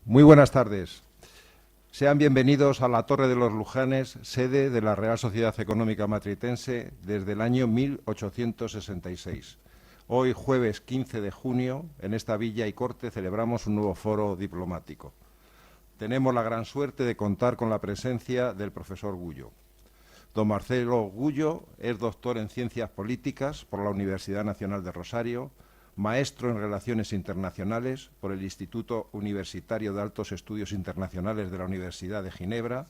Muy buenas tardes. Sean bienvenidos a la Torre de los Lujanes, sede de la Real Sociedad Económica Matritense desde el año 1866. Hoy, jueves 15 de junio, en esta villa y corte celebramos un nuevo foro diplomático. Tenemos la gran suerte de contar con la presencia del profesor Gullo. Don Marcelo Gullo es doctor en Ciencias Políticas por la Universidad Nacional de Rosario, maestro en Relaciones Internacionales por el Instituto Universitario de Altos Estudios Internacionales de la Universidad de Ginebra,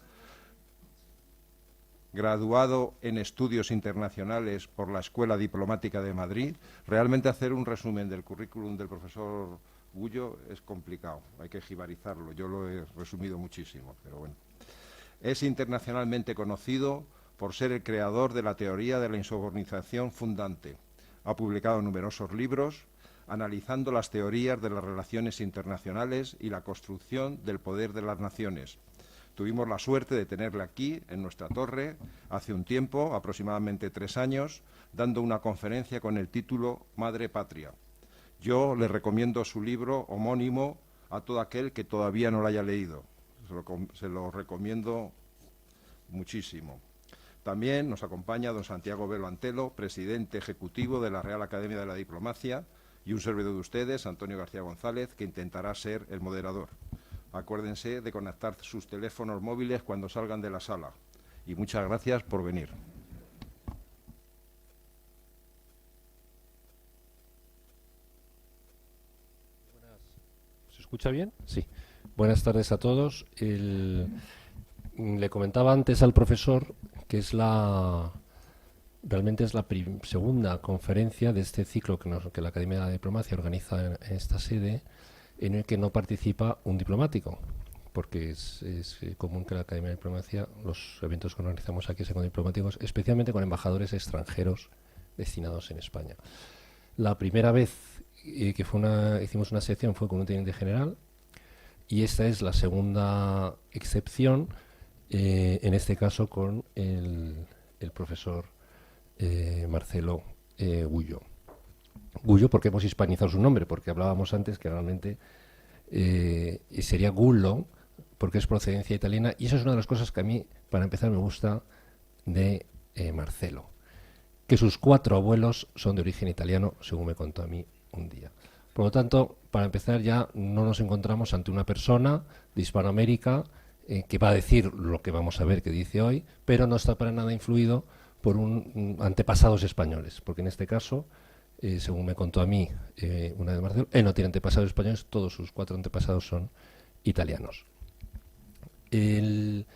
graduado en Estudios Internacionales por la Escuela Diplomática de Madrid. Realmente hacer un resumen del currículum del profesor Gullo es complicado, hay que jibarizarlo, yo lo he resumido muchísimo, pero bueno. Es internacionalmente conocido por ser el creador de la teoría de la insubordinación fundante. Ha publicado numerosos libros analizando las teorías de las relaciones internacionales y la construcción del poder de las naciones. Tuvimos la suerte de tenerle aquí, en nuestra torre, hace un tiempo, aproximadamente 3 años, dando una conferencia con el título Madre Patria. Yo le recomiendo su libro homónimo a todo aquel que todavía no lo haya leído. Se lo recomiendo muchísimo. También nos acompaña don Santiago Velo Antelo, presidente ejecutivo de la Real Academia de la Diplomacia, y un servidor de ustedes, Antonio García González, que intentará ser el moderador. Acuérdense de conectar sus teléfonos móviles cuando salgan de la sala. Y muchas gracias por venir. ¿Se escucha bien? Sí. Buenas tardes a todos. Le comentaba antes al profesor que realmente es la segunda conferencia de este ciclo que la Academia de Diplomacia organiza en esta sede, en el que no participa un diplomático, porque es común que la Academia de Diplomacia, los eventos que organizamos aquí sean con diplomáticos, especialmente con embajadores extranjeros destinados en España. La primera vez que hicimos una sección fue con un teniente general, y esta es la segunda excepción, en este caso con el profesor Marcelo Gullo. Gullo, porque hemos hispanizado su nombre, porque hablábamos antes que realmente sería Gullo, porque es procedencia italiana, y eso es una de las cosas que a mí, para empezar, me gusta de Marcelo, que sus 4 abuelos son de origen italiano, según me contó a mí un día. Por lo tanto, para empezar, ya no nos encontramos ante una persona de Hispanoamérica que va a decir lo que vamos a ver que dice hoy, pero no está para nada influido por antepasados españoles, porque en este caso, según me contó a mí una de Marcelo, él no tiene antepasados españoles, todos sus 4 antepasados son italianos. El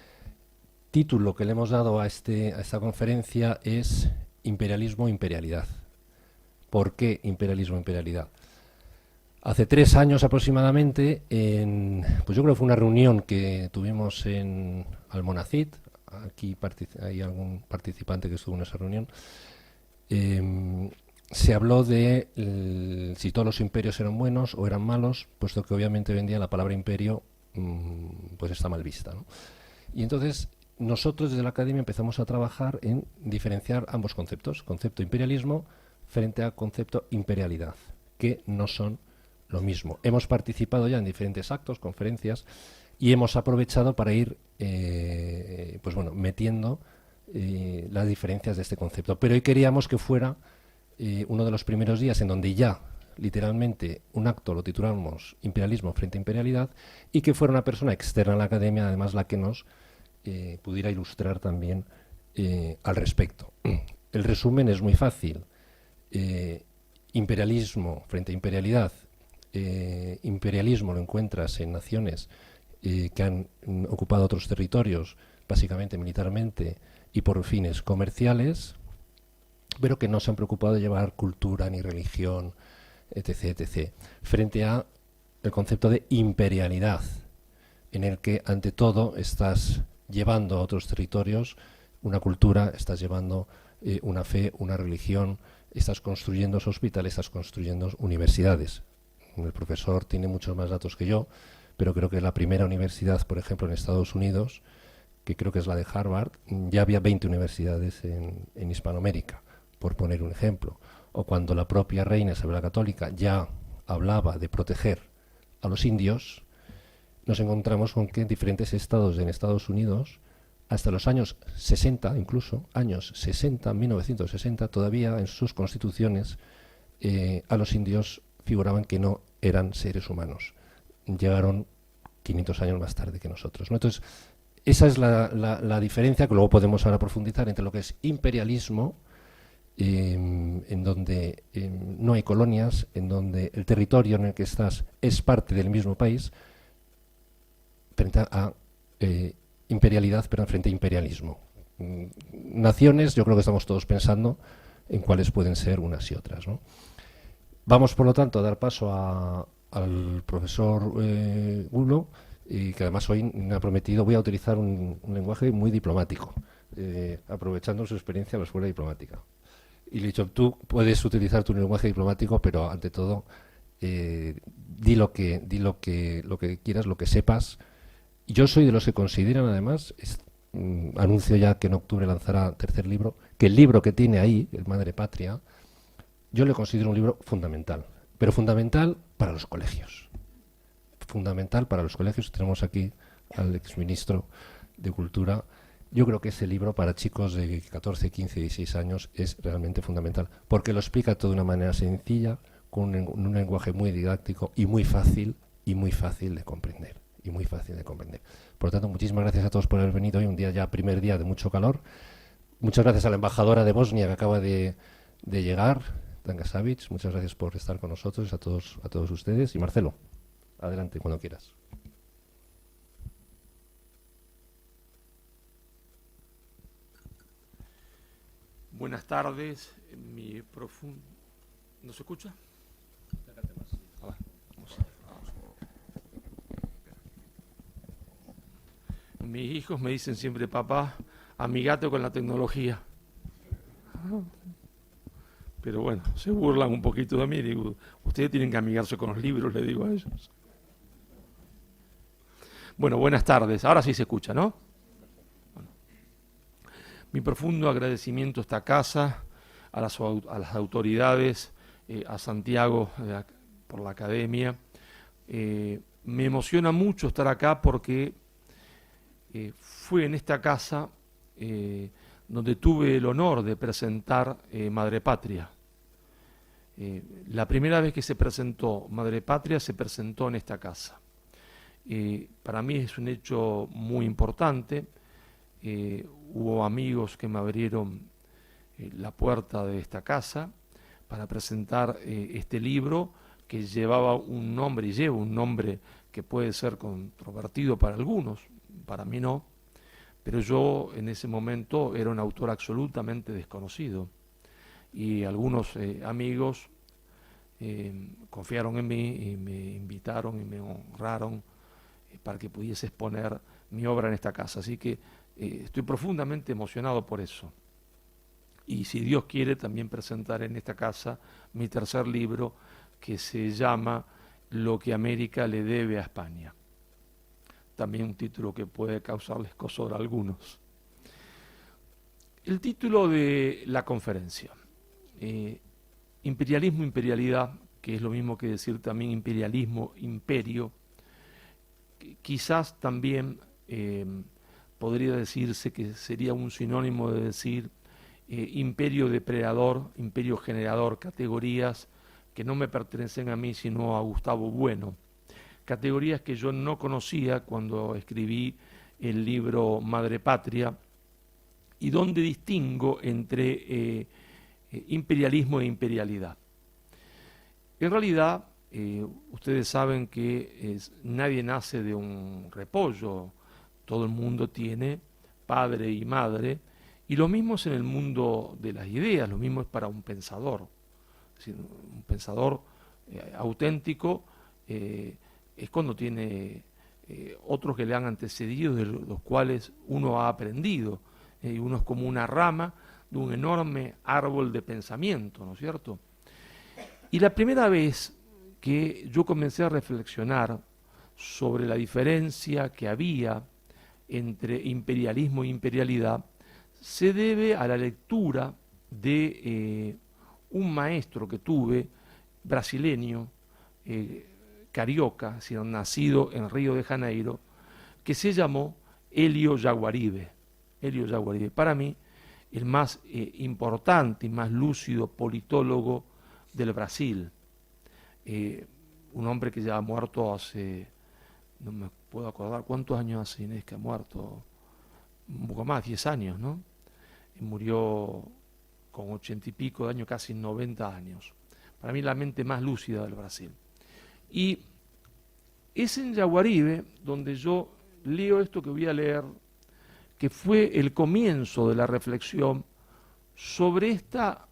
título que le hemos dado a esta conferencia es Imperialismo, Imperialidad. ¿Por qué imperialismo, imperialidad? Hace 3 años aproximadamente, pues yo creo que fue una reunión que tuvimos en Almonacid. Aquí hay algún participante que estuvo en esa reunión. Se habló de si todos los imperios eran buenos o eran malos, puesto que obviamente hoy en día la palabra imperio pues está mal vista, ¿no? Y entonces nosotros desde la Academia empezamos a trabajar en diferenciar ambos conceptos, concepto imperialismo frente al concepto imperialidad, que no son lo mismo. Hemos participado ya en diferentes actos, conferencias, y hemos aprovechado para ir pues bueno, metiendo las diferencias de este concepto. Pero hoy queríamos que fuera uno de los primeros días en donde ya literalmente un acto lo titulamos imperialismo frente a imperialidad, y que fuera una persona externa a la Academia, además, la que nos pudiera ilustrar también al respecto. El resumen es muy fácil. Imperialismo frente a imperialidad. Imperialismo lo encuentras en naciones que han ocupado otros territorios, básicamente militarmente y por fines comerciales, pero que no se han preocupado de llevar cultura ni religión, etc., etc., frente a el concepto de imperialidad, en el que ante todo estás llevando a otros territorios una cultura, estás llevando una fe, una religión, estás construyendo hospitales, estás construyendo universidades. El profesor tiene muchos más datos que yo, pero creo que la primera universidad, por ejemplo, en Estados Unidos, que creo que es la de Harvard, ya había 20 universidades en Hispanoamérica, por poner un ejemplo. O cuando la propia reina Isabel la Católica ya hablaba de proteger a los indios, nos encontramos con que diferentes estados en Estados Unidos, hasta los años 60, incluso, años 60, 1960, todavía en sus constituciones a los indios figuraban que no eran seres humanos. Llegaron 500 años más tarde que nosotros, ¿no? Entonces, esa es la diferencia que luego podemos ahora profundizar entre lo que es imperialismo, en donde no hay colonias, en donde el territorio en el que estás es parte del mismo país, frente a imperialidad, pero frente a imperialismo. Naciones, yo creo que estamos todos pensando en cuáles pueden ser unas y otras, ¿no? Vamos, por lo tanto, a dar paso al profesor Gulo, y que además hoy me ha prometido, voy a utilizar un lenguaje muy diplomático, aprovechando su experiencia en la escuela diplomática. Y le he dicho, tú puedes utilizar tu lenguaje diplomático, pero ante todo, di lo que quieras, lo que sepas. Yo soy de los que consideran, además, anuncio ya que en octubre lanzará tercer libro, que el libro que tiene ahí, el Madre Patria, yo le considero un libro fundamental, pero fundamental para los colegios. Fundamental para los colegios. Tenemos aquí al exministro de Cultura. Yo creo que ese libro para chicos de 14, 15, 16 años es realmente fundamental, porque lo explica todo de una manera sencilla, con un lenguaje muy didáctico y muy fácil de comprender. Por lo tanto, muchísimas gracias a todos por haber venido hoy, un día ya, primer día de mucho calor. Muchas gracias a la embajadora de Bosnia que acaba de llegar, Danka Savic. Muchas gracias por estar con nosotros, a todos ustedes. Y Marcelo, adelante cuando quieras. Buenas tardes. ¿No se escucha? Mis hijos me dicen siempre, papá, amigate con la tecnología. Pero bueno, se burlan un poquito de mí. Digo, ustedes tienen que amigarse con los libros, le digo a ellos. Bueno, buenas tardes. Ahora sí se escucha, ¿no? Bueno. Mi profundo agradecimiento a esta casa, a las autoridades, a Santiago por la academia. Me emociona mucho estar acá porque fue en esta casa donde tuve el honor de presentar Madre Patria. La primera vez que se presentó Madre Patria se presentó en esta casa. Para mí es un hecho muy importante. Hubo amigos que me abrieron la puerta de esta casa para presentar este libro que llevaba un nombre y lleva un nombre que puede ser controvertido para algunos, para mí no, pero yo en ese momento era un autor absolutamente desconocido y algunos amigos confiaron en mí y me invitaron y me honraron para que pudiese exponer mi obra en esta casa, así que estoy profundamente emocionado por eso. Y si Dios quiere también presentar en esta casa mi tercer libro que se llama Lo que América le debe a España. También un título que puede causarles escozor a algunos. El título de la conferencia, imperialismo, imperialidad, que es lo mismo que decir también imperialismo, imperio, quizás también podría decirse que sería un sinónimo de decir imperio depredador, imperio generador, categorías que no me pertenecen a mí sino a Gustavo Bueno, categorías que yo no conocía cuando escribí el libro Madre Patria y donde distingo entre imperialismo e imperialidad. En realidad, ustedes saben que nadie nace de un repollo, todo el mundo tiene padre y madre, y lo mismo es en el mundo de las ideas, lo mismo es para un pensador. Es decir, un pensador auténtico es cuando tiene otros que le han antecedido, de los cuales uno ha aprendido, y uno es como una rama de un enorme árbol de pensamiento, ¿no es cierto? Y la primera vez que yo comencé a reflexionar sobre la diferencia que había entre imperialismo e imperialidad, se debe a la lectura de un maestro que tuve, brasileño, carioca, es decir, nacido en Río de Janeiro, que se llamó Hélio Jaguaribe. Hélio Jaguaribe, para mí, el más importante y más lúcido politólogo del Brasil. Un hombre que ya ha muerto hace, no me puedo acordar cuántos años hace Inés que ha muerto, un poco más, 10 años, ¿no? Y murió con 80 y pico de años, casi 90 años. Para mí la mente más lúcida del Brasil. Y es en Jaguaribe donde yo leo esto que voy a leer, que fue el comienzo de la reflexión sobre esta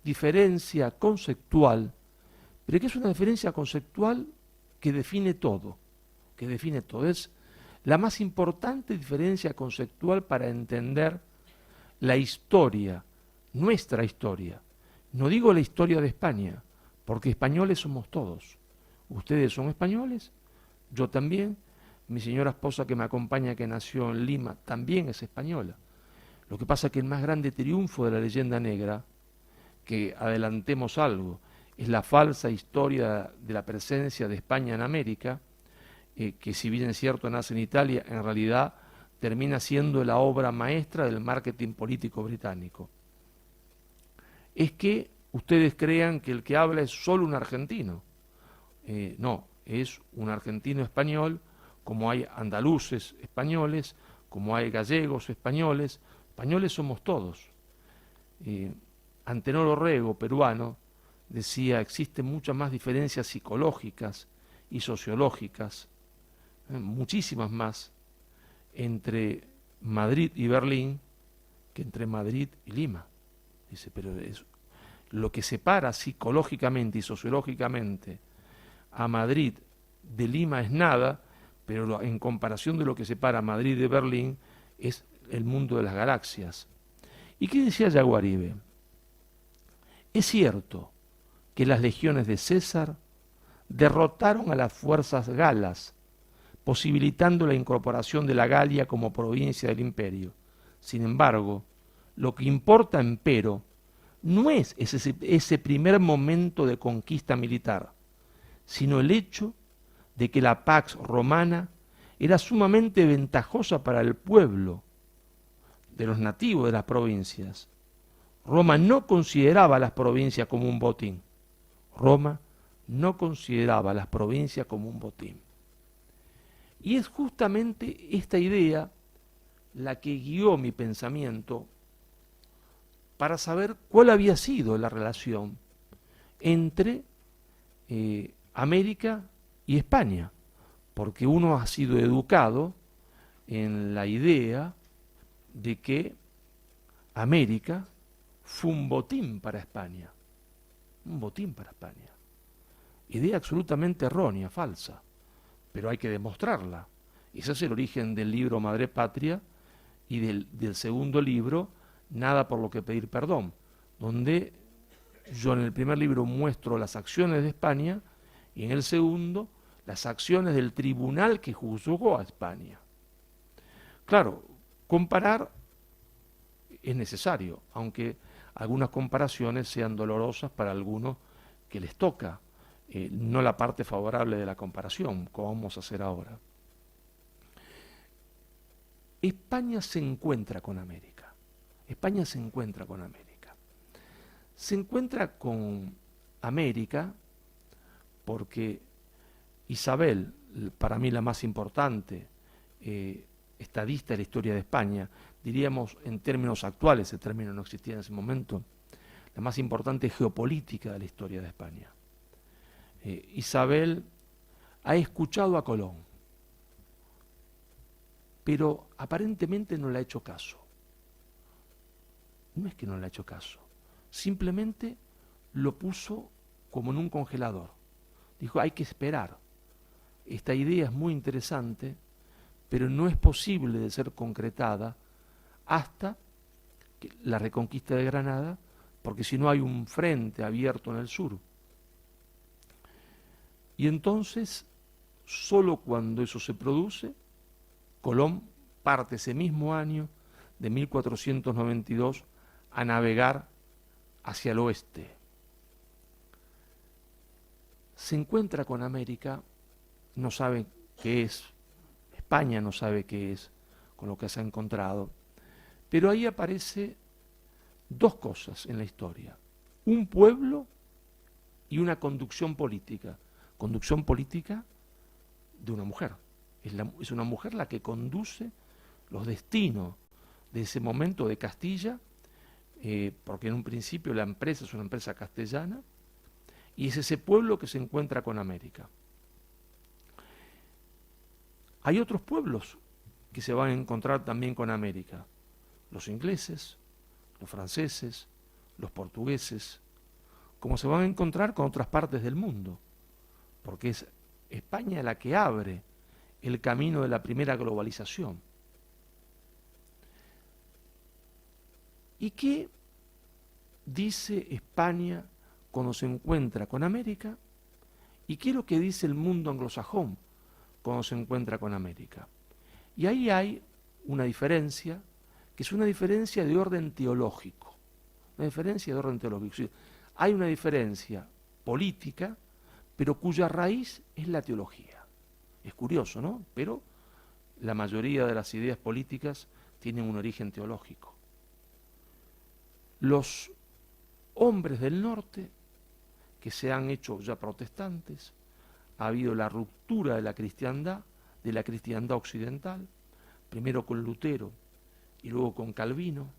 diferencia conceptual, pero que es una diferencia conceptual que define todo, Es la más importante diferencia conceptual para entender la historia, nuestra historia. No digo la historia de España, porque españoles somos todos. Ustedes son españoles, yo también, mi señora esposa que me acompaña, que nació en Lima, también es española. Lo que pasa es que el más grande triunfo de la leyenda negra, que adelantemos algo, es la falsa historia de la presencia de España en América, que si bien es cierto nace en Italia, en realidad termina siendo la obra maestra del marketing político británico. Es que ustedes crean que el que habla es solo un argentino. No, es un argentino español, como hay andaluces españoles, como hay gallegos españoles somos todos. Antenor Orrego, peruano, decía, existen muchas más diferencias psicológicas y sociológicas, muchísimas más, entre Madrid y Berlín que entre Madrid y Lima. Dice, pero lo que separa psicológicamente y sociológicamente a Madrid de Lima es nada, pero en comparación de lo que separa a Madrid de Berlín es el mundo de las galaxias. ¿Y qué decía Jaguaribe? Es cierto que las legiones de César derrotaron a las fuerzas galas, posibilitando la incorporación de la Galia como provincia del imperio. Sin embargo, lo que importa, empero, no es ese primer momento de conquista militar, sino el hecho de que la Pax Romana era sumamente ventajosa para el pueblo de los nativos de las provincias. Roma no consideraba a las provincias como un botín. Roma no consideraba a las provincias como un botín. Y es justamente esta idea la que guió mi pensamiento para saber cuál había sido la relación entre América y España, porque uno ha sido educado en la idea de que América fue un botín para España, idea absolutamente errónea, falsa, pero hay que demostrarla. Ese es el origen del libro Madre Patria y del segundo libro, Nada por lo que pedir perdón, donde yo en el primer libro muestro las acciones de España y en el segundo las acciones del tribunal que juzgó a España. Claro, comparar es necesario, aunque algunas comparaciones sean dolorosas para algunos que les toca, no la parte favorable de la comparación, como vamos a hacer ahora. España se encuentra con América. España se encuentra con América. Se encuentra con América porque Isabel, para mí la más importante estadista de la historia de España, diríamos en términos actuales, ese término no existía en ese momento, la más importante geopolítica de la historia de España. Isabel ha escuchado a Colón, pero aparentemente no le ha hecho caso. No es que no le ha hecho caso, simplemente lo puso como en un congelador. Dijo, hay que esperar. Esta idea es muy interesante, pero no es posible de ser concretada hasta la reconquista de Granada, porque si no hay un frente abierto en el sur. Y entonces, solo cuando eso se produce, Colón parte ese mismo año de 1492 a navegar hacia el oeste. se encuentra con América, no sabe qué es, España no sabe qué es, con lo que se ha encontrado, pero ahí aparece dos cosas en la historia: un pueblo y una conducción política de una mujer. Es una mujer la que conduce los destinos de ese momento de Castilla, porque en un principio la empresa es una empresa castellana, y es ese pueblo que se encuentra con América. Hay otros pueblos que se van a encontrar también con América: los ingleses, los franceses, los portugueses, como se van a encontrar con otras partes del mundo, porque es España la que abre el camino de la primera globalización. ¿Y qué dice España cuando se encuentra con América? ¿Y qué es lo que dice el mundo anglosajón cuando se encuentra con América? Y ahí hay una diferencia, que es una diferencia de orden teológico. Una diferencia de orden teológico. Sí, hay una diferencia política, pero cuya raíz es la teología. Es curioso, ¿no? Pero la mayoría de las ideas políticas tienen un origen teológico. Los hombres del norte, que se han hecho ya protestantes, ha habido la ruptura de la cristiandad occidental, primero con Lutero y luego con Calvino.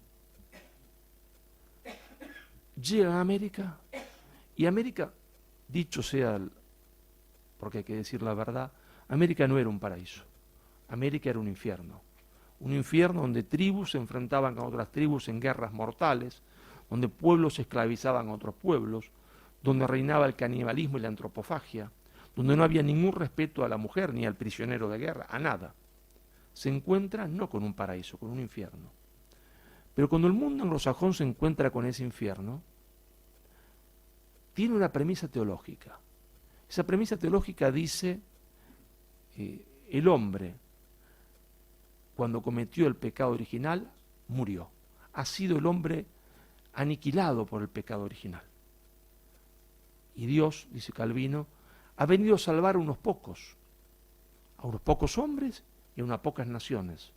Llegan a América, y América, dicho sea, porque hay que decir la verdad, América no era un paraíso, América era un infierno donde tribus se enfrentaban a otras tribus en guerras mortales, donde pueblos esclavizaban a otros pueblos, donde reinaba el canibalismo y la antropofagia, donde no había ningún respeto a la mujer ni al prisionero de guerra, a nada. Se encuentra no con un paraíso, con un infierno. Pero cuando el mundo anglosajón se encuentra con ese infierno, tiene una premisa teológica. Esa premisa teológica dice: el hombre, cuando cometió el pecado original, murió. Ha sido el hombre aniquilado por el pecado original. Y Dios, dice Calvino, ha venido a salvar a unos pocos hombres y a unas pocas naciones.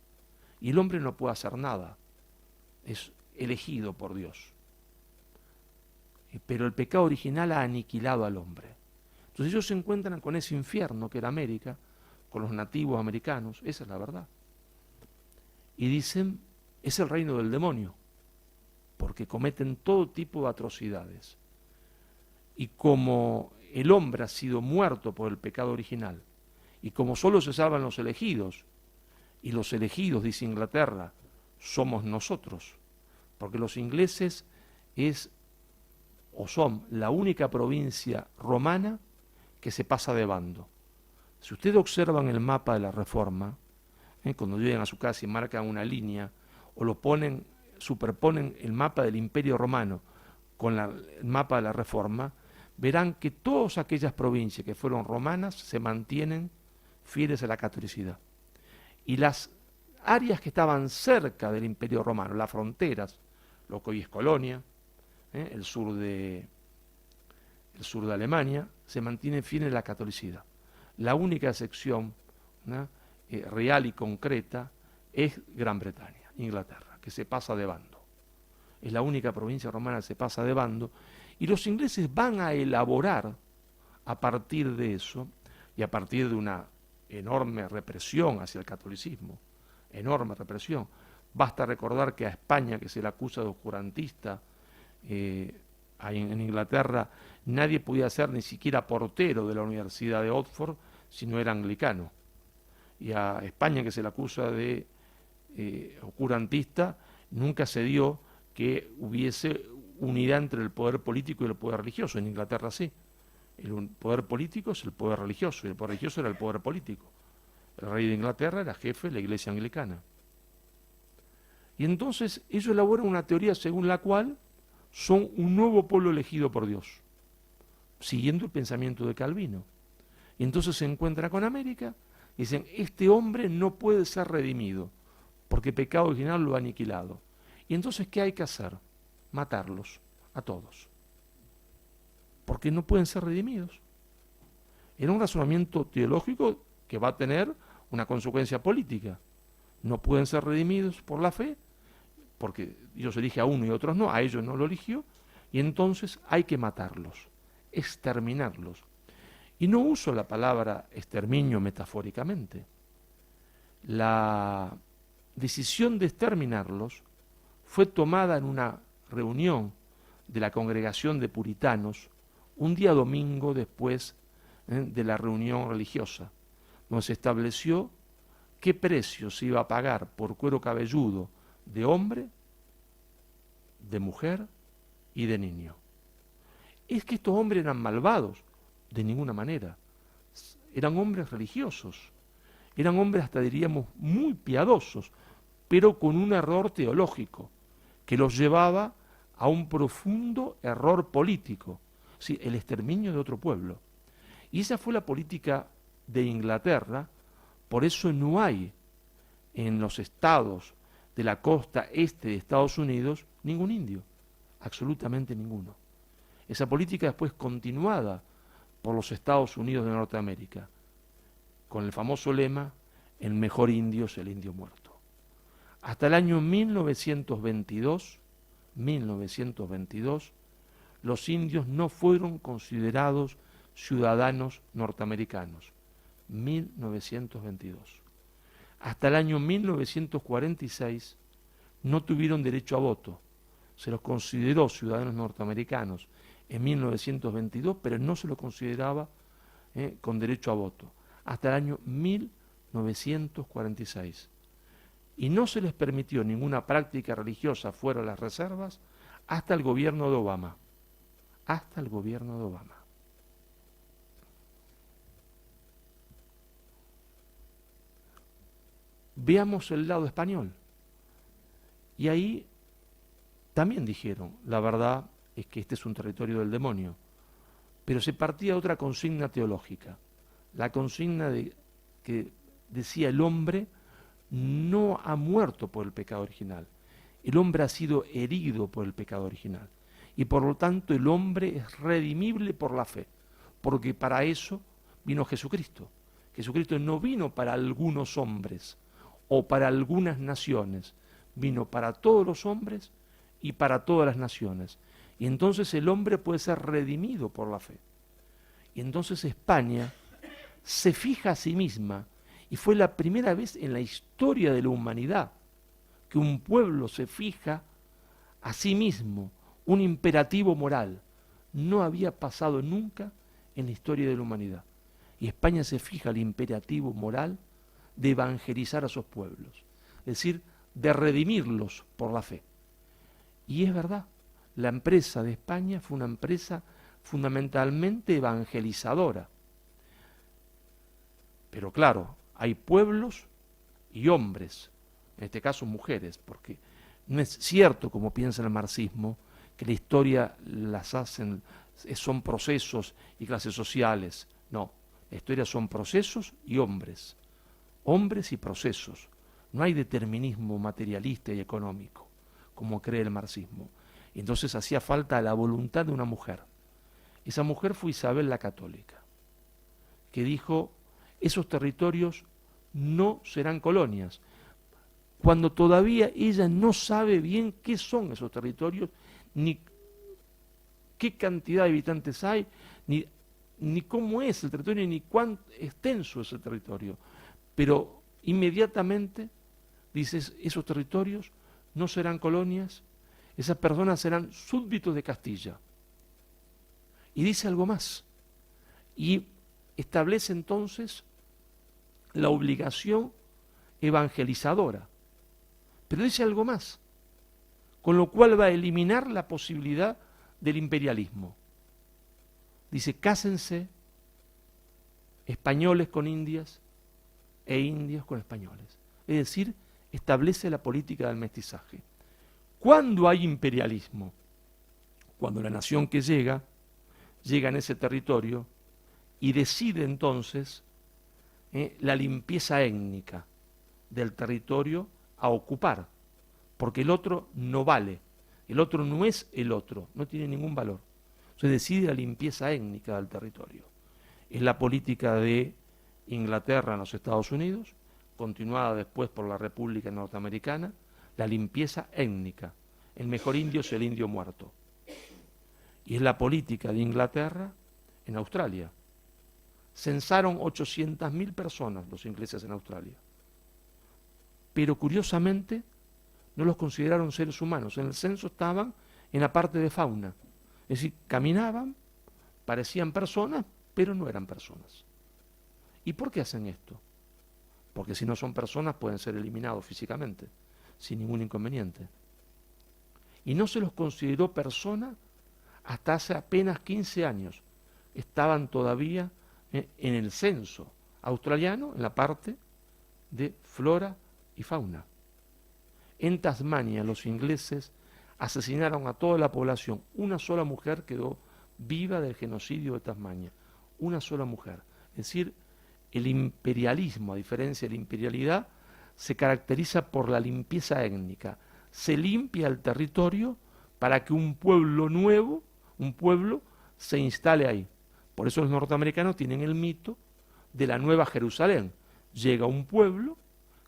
Y el hombre no puede hacer nada, es elegido por Dios. Pero el pecado original ha aniquilado al hombre. Entonces ellos se encuentran con ese infierno que era América, con los nativos americanos, esa es la verdad. Y dicen: es el reino del demonio, porque cometen todo tipo de atrocidades. Y como el hombre ha sido muerto por el pecado original, y como solo se salvan los elegidos, y los elegidos, dice Inglaterra, somos nosotros, porque los ingleses son la única provincia romana que se pasa de bando. Si ustedes observan el mapa de la Reforma, cuando llegan a su casa y marcan una línea, o superponen el mapa del Imperio Romano con el mapa de la Reforma, verán que todas aquellas provincias que fueron romanas se mantienen fieles a la catolicidad. Y las áreas que estaban cerca del Imperio Romano, las fronteras, lo que hoy es Colonia, el sur de Alemania, se mantienen fieles a la catolicidad. La única excepción, ¿no?, real y concreta, es Gran Bretaña, Inglaterra, que se pasa de bando. Es la única provincia romana que se pasa de bando, y los ingleses van a elaborar a partir de eso, y a partir de una enorme represión hacia el catolicismo, enorme represión. Basta recordar que a España, que se le acusa de oscurantista, en Inglaterra nadie podía ser ni siquiera portero de la Universidad de Oxford si no era anglicano. Y a España, que se le acusa de oscurantista, nunca se dio que hubiese unidad entre el poder político y el poder religioso. En Inglaterra sí. El poder político es el poder religioso, y el poder religioso era el poder político. El rey de Inglaterra era jefe de la iglesia anglicana. Y entonces ellos elaboran una teoría según la cual son un nuevo pueblo elegido por Dios, siguiendo el pensamiento de Calvino. Y entonces se encuentra con América y dicen: este hombre no puede ser redimido, porque el pecado original lo ha aniquilado. Y entonces, ¿qué hay que hacer? Matarlos a todos, porque no pueden ser redimidos. Era un razonamiento teológico que va a tener una consecuencia política. No pueden ser redimidos por la fe, porque Dios elige a uno y a otros no, a ellos no lo eligió, y entonces hay que matarlos, exterminarlos. Y no uso la palabra exterminio metafóricamente. La decisión de exterminarlos fue tomada en una reunión de la congregación de puritanos un día domingo después de la reunión religiosa, donde se estableció qué precio se iba a pagar por cuero cabelludo de hombre, de mujer y de niño. Es que estos hombres eran malvados, de ninguna manera. Eran hombres religiosos, eran hombres hasta diríamos muy piadosos, pero con un error teológico que los llevaba a un profundo error político, ¿sí? El exterminio de otro pueblo. Y esa fue la política de Inglaterra. Por eso no hay en los estados de la costa este de Estados Unidos ningún indio, absolutamente ninguno. Esa política después continuada por los Estados Unidos de Norteamérica, con el famoso lema, el mejor indio es el indio muerto. Hasta el año 1922, los indios no fueron considerados ciudadanos norteamericanos. 1922. Hasta el año 1946 no tuvieron derecho a voto. Se los consideró ciudadanos norteamericanos en 1922, pero no se los consideraba con derecho a voto. Hasta el año 1946. Y no se les permitió ninguna práctica religiosa fuera de las reservas hasta el gobierno de Obama. Hasta el gobierno de Obama. Veamos el lado español. Y ahí también dijeron, la verdad es que este es un territorio del demonio, pero se partía de otra consigna teológica, la consigna que decía el hombre no ha muerto por el pecado original, el hombre ha sido herido por el pecado original, y por lo tanto el hombre es redimible por la fe, porque para eso vino Jesucristo. Jesucristo no vino para algunos hombres, o para algunas naciones, vino para todos los hombres y para todas las naciones. Y entonces el hombre puede ser redimido por la fe. Y entonces España se fija a sí misma, y fue la primera vez en la historia de la humanidad que un pueblo se fija a sí mismo un imperativo moral. No había pasado nunca en la historia de la humanidad. Y España se fija el imperativo moral de evangelizar a esos pueblos, es decir, de redimirlos por la fe. Y es verdad, la empresa de España fue una empresa fundamentalmente evangelizadora. Pero claro, hay pueblos y hombres, en este caso mujeres, porque no es cierto, como piensa el marxismo, que la historia son procesos y clases sociales. No, la historia son procesos y hombres. Hombres y procesos. No hay determinismo materialista y económico, como cree el marxismo. Y entonces hacía falta la voluntad de una mujer. Esa mujer fue Isabel la Católica, que dijo, esos territorios no serán colonias, cuando todavía ella no sabe bien qué son esos territorios, ni qué cantidad de habitantes hay, ni cómo es el territorio, ni cuán extenso es el territorio. Pero inmediatamente dices, esos territorios no serán colonias, esas personas serán súbditos de Castilla. Y dice algo más, y establece entonces la obligación evangelizadora. Pero dice algo más, con lo cual va a eliminar la posibilidad del imperialismo. Dice, cásense españoles con indias e indios con españoles. Es decir, establece la política del mestizaje. ¿Cuándo hay imperialismo? Cuando la nación que llega en ese territorio y decide entonces la limpieza étnica del territorio a ocupar, porque el otro no vale, el otro no es el otro, no tiene ningún valor. Entonces decide la limpieza étnica del territorio. Es la política de Inglaterra en los Estados Unidos, continuada después por la República Norteamericana, la limpieza étnica. El mejor indio es el indio muerto. Y es la política de Inglaterra en Australia. Censaron 800.000 personas los ingleses en Australia. Pero curiosamente no los consideraron seres humanos. En el censo estaban en la parte de fauna. Es decir, caminaban, parecían personas, pero no eran personas. ¿Y por qué hacen esto? Porque si no son personas pueden ser eliminados físicamente, sin ningún inconveniente. Y no se los consideró personas hasta hace apenas 15 años. Estaban todavía en el censo australiano, en la parte de flora y fauna. En Tasmania los ingleses asesinaron a toda la población. Una sola mujer quedó viva del genocidio de Tasmania. Una sola mujer. Es decir, el imperialismo, a diferencia de la imperialidad, se caracteriza por la limpieza étnica. Se limpia el territorio para que un pueblo nuevo, un pueblo, se instale ahí. Por eso los norteamericanos tienen el mito de la Nueva Jerusalén. Llega un pueblo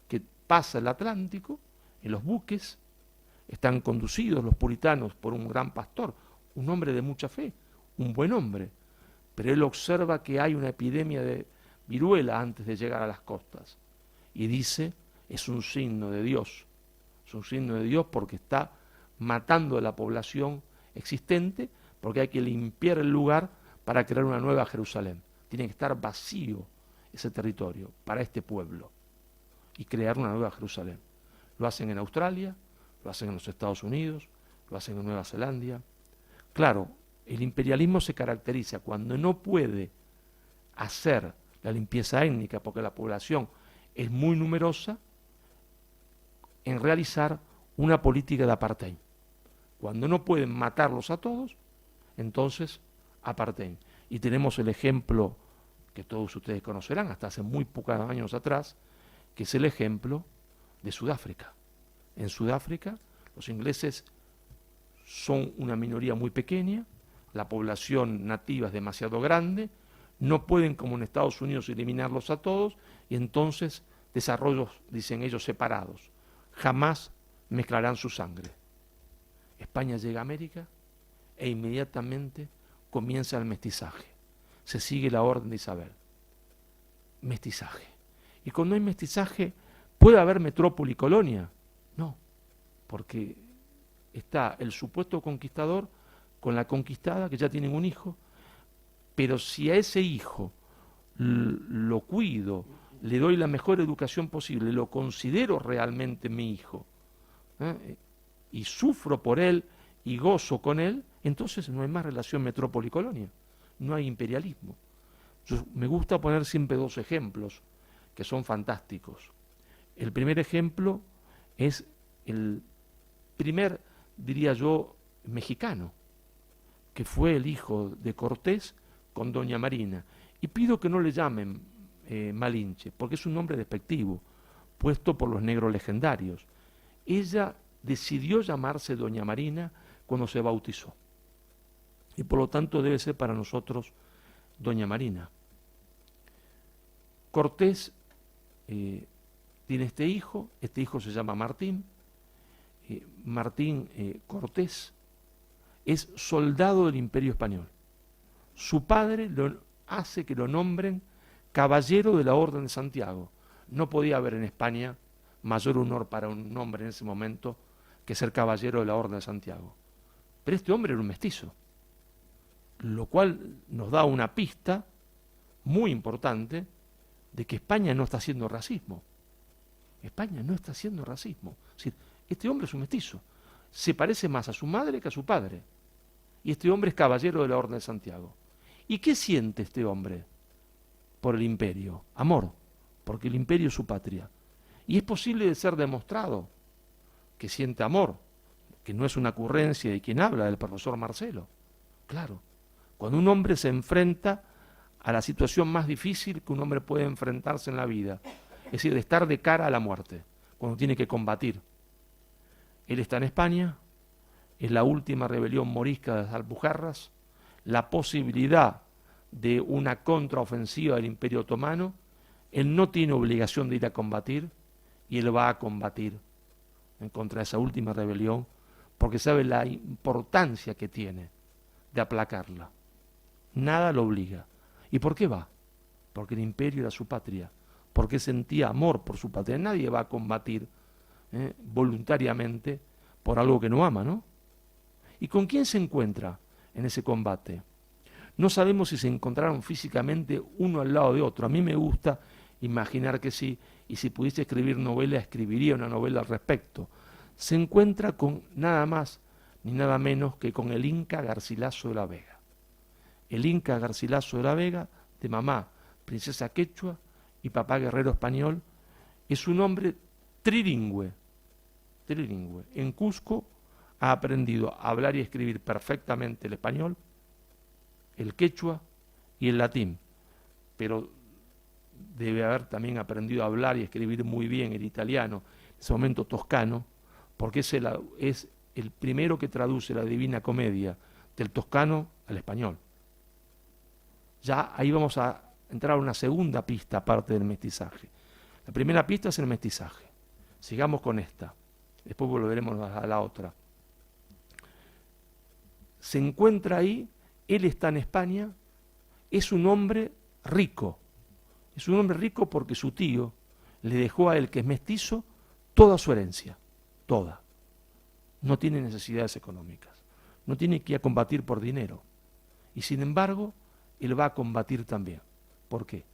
que pasa el Atlántico, en los buques, están conducidos los puritanos por un gran pastor, un hombre de mucha fe, un buen hombre, pero él observa que hay una epidemia de viruela antes de llegar a las costas y dice, es un signo de Dios, es un signo de Dios porque está matando a la población existente, porque hay que limpiar el lugar para crear una nueva Jerusalén. Tiene que estar vacío ese territorio para este pueblo y crear una nueva Jerusalén. Lo hacen en Australia, lo hacen en los Estados Unidos, lo hacen en Nueva Zelanda. Claro, el imperialismo se caracteriza cuando no puede hacer la limpieza étnica porque la población es muy numerosa, en realizar una política de apartheid. Cuando no pueden matarlos a todos, entonces apartheid. Y tenemos el ejemplo que todos ustedes conocerán, hasta hace muy pocos años atrás, que es el ejemplo de Sudáfrica. En Sudáfrica los ingleses son una minoría muy pequeña, la población nativa es demasiado grande, no pueden como en Estados Unidos eliminarlos a todos y entonces desarrollos, dicen ellos, separados. Jamás mezclarán su sangre. España llega a América e inmediatamente comienza el mestizaje. Se sigue la orden de Isabel. Mestizaje. Y cuando hay mestizaje, ¿puede haber metrópoli y colonia? No, porque está el supuesto conquistador con la conquistada, que ya tienen un hijo, pero si a ese hijo lo cuido, le doy la mejor educación posible, lo considero realmente mi hijo, y sufro por él y gozo con él, entonces no hay más relación metrópoli-colonia, no hay imperialismo. Me gusta poner siempre dos ejemplos que son fantásticos. El primer ejemplo es el primer, diría yo, mexicano, que fue el hijo de Cortés con doña Marina. Y pido que no le llamen Malinche, porque es un nombre despectivo, puesto por los negros legendarios. Ella decidió llamarse doña Marina cuando se bautizó. Y por lo tanto debe ser para nosotros doña Marina. Cortés tiene este hijo se llama Martín. Martín Cortés es soldado del Imperio Español. Su padre hace que lo nombren caballero de la Orden de Santiago. No podía haber en España mayor honor para un hombre en ese momento que ser caballero de la Orden de Santiago. Pero este hombre era un mestizo, lo cual nos da una pista muy importante de que España no está haciendo racismo. España no está haciendo racismo. Es decir, este hombre es un mestizo. Se parece más a su madre que a su padre. Y este hombre es caballero de la Orden de Santiago. ¿Y qué siente este hombre por el imperio? Amor, porque el imperio es su patria. Y es posible de ser demostrado que siente amor, que no es una ocurrencia de quien habla, del profesor Marcelo. Claro, cuando un hombre se enfrenta a la situación más difícil que un hombre puede enfrentarse en la vida, es decir, de estar de cara a la muerte, cuando tiene que combatir. Él está en España, es la última rebelión morisca de las Alpujarras, la posibilidad de una contraofensiva del Imperio Otomano, él no tiene obligación de ir a combatir y él va a combatir en contra de esa última rebelión porque sabe la importancia que tiene de aplacarla. Nada lo obliga. ¿Y por qué va? Porque el imperio era su patria, porque sentía amor por su patria. Nadie va a combatir voluntariamente por algo que no ama, ¿no? ¿Y con quién se encuentra en ese combate? No sabemos si se encontraron físicamente uno al lado de otro. A mí me gusta imaginar que sí, y si pudiese escribir novela, escribiría una novela al respecto. Se encuentra con nada más ni nada menos que con el Inca Garcilaso de la Vega. El Inca Garcilaso de la Vega, de mamá princesa quechua y papá guerrero español, es un hombre trilingüe. En Cusco ha aprendido a hablar y escribir perfectamente el español, el quechua y el latín, pero debe haber también aprendido a hablar y escribir muy bien el italiano, en ese momento toscano, porque es el primero que traduce la Divina Comedia del toscano al español. Ya ahí vamos a entrar a una segunda pista aparte del mestizaje. La primera pista es el mestizaje. Sigamos con esta. Después volveremos a la otra. Se encuentra ahí, él está en España, es un hombre rico. Es un hombre rico porque su tío le dejó a él, que es mestizo, toda su herencia. Toda. No tiene necesidades económicas. No tiene que ir a combatir por dinero. Y sin embargo, él va a combatir también. ¿Por qué?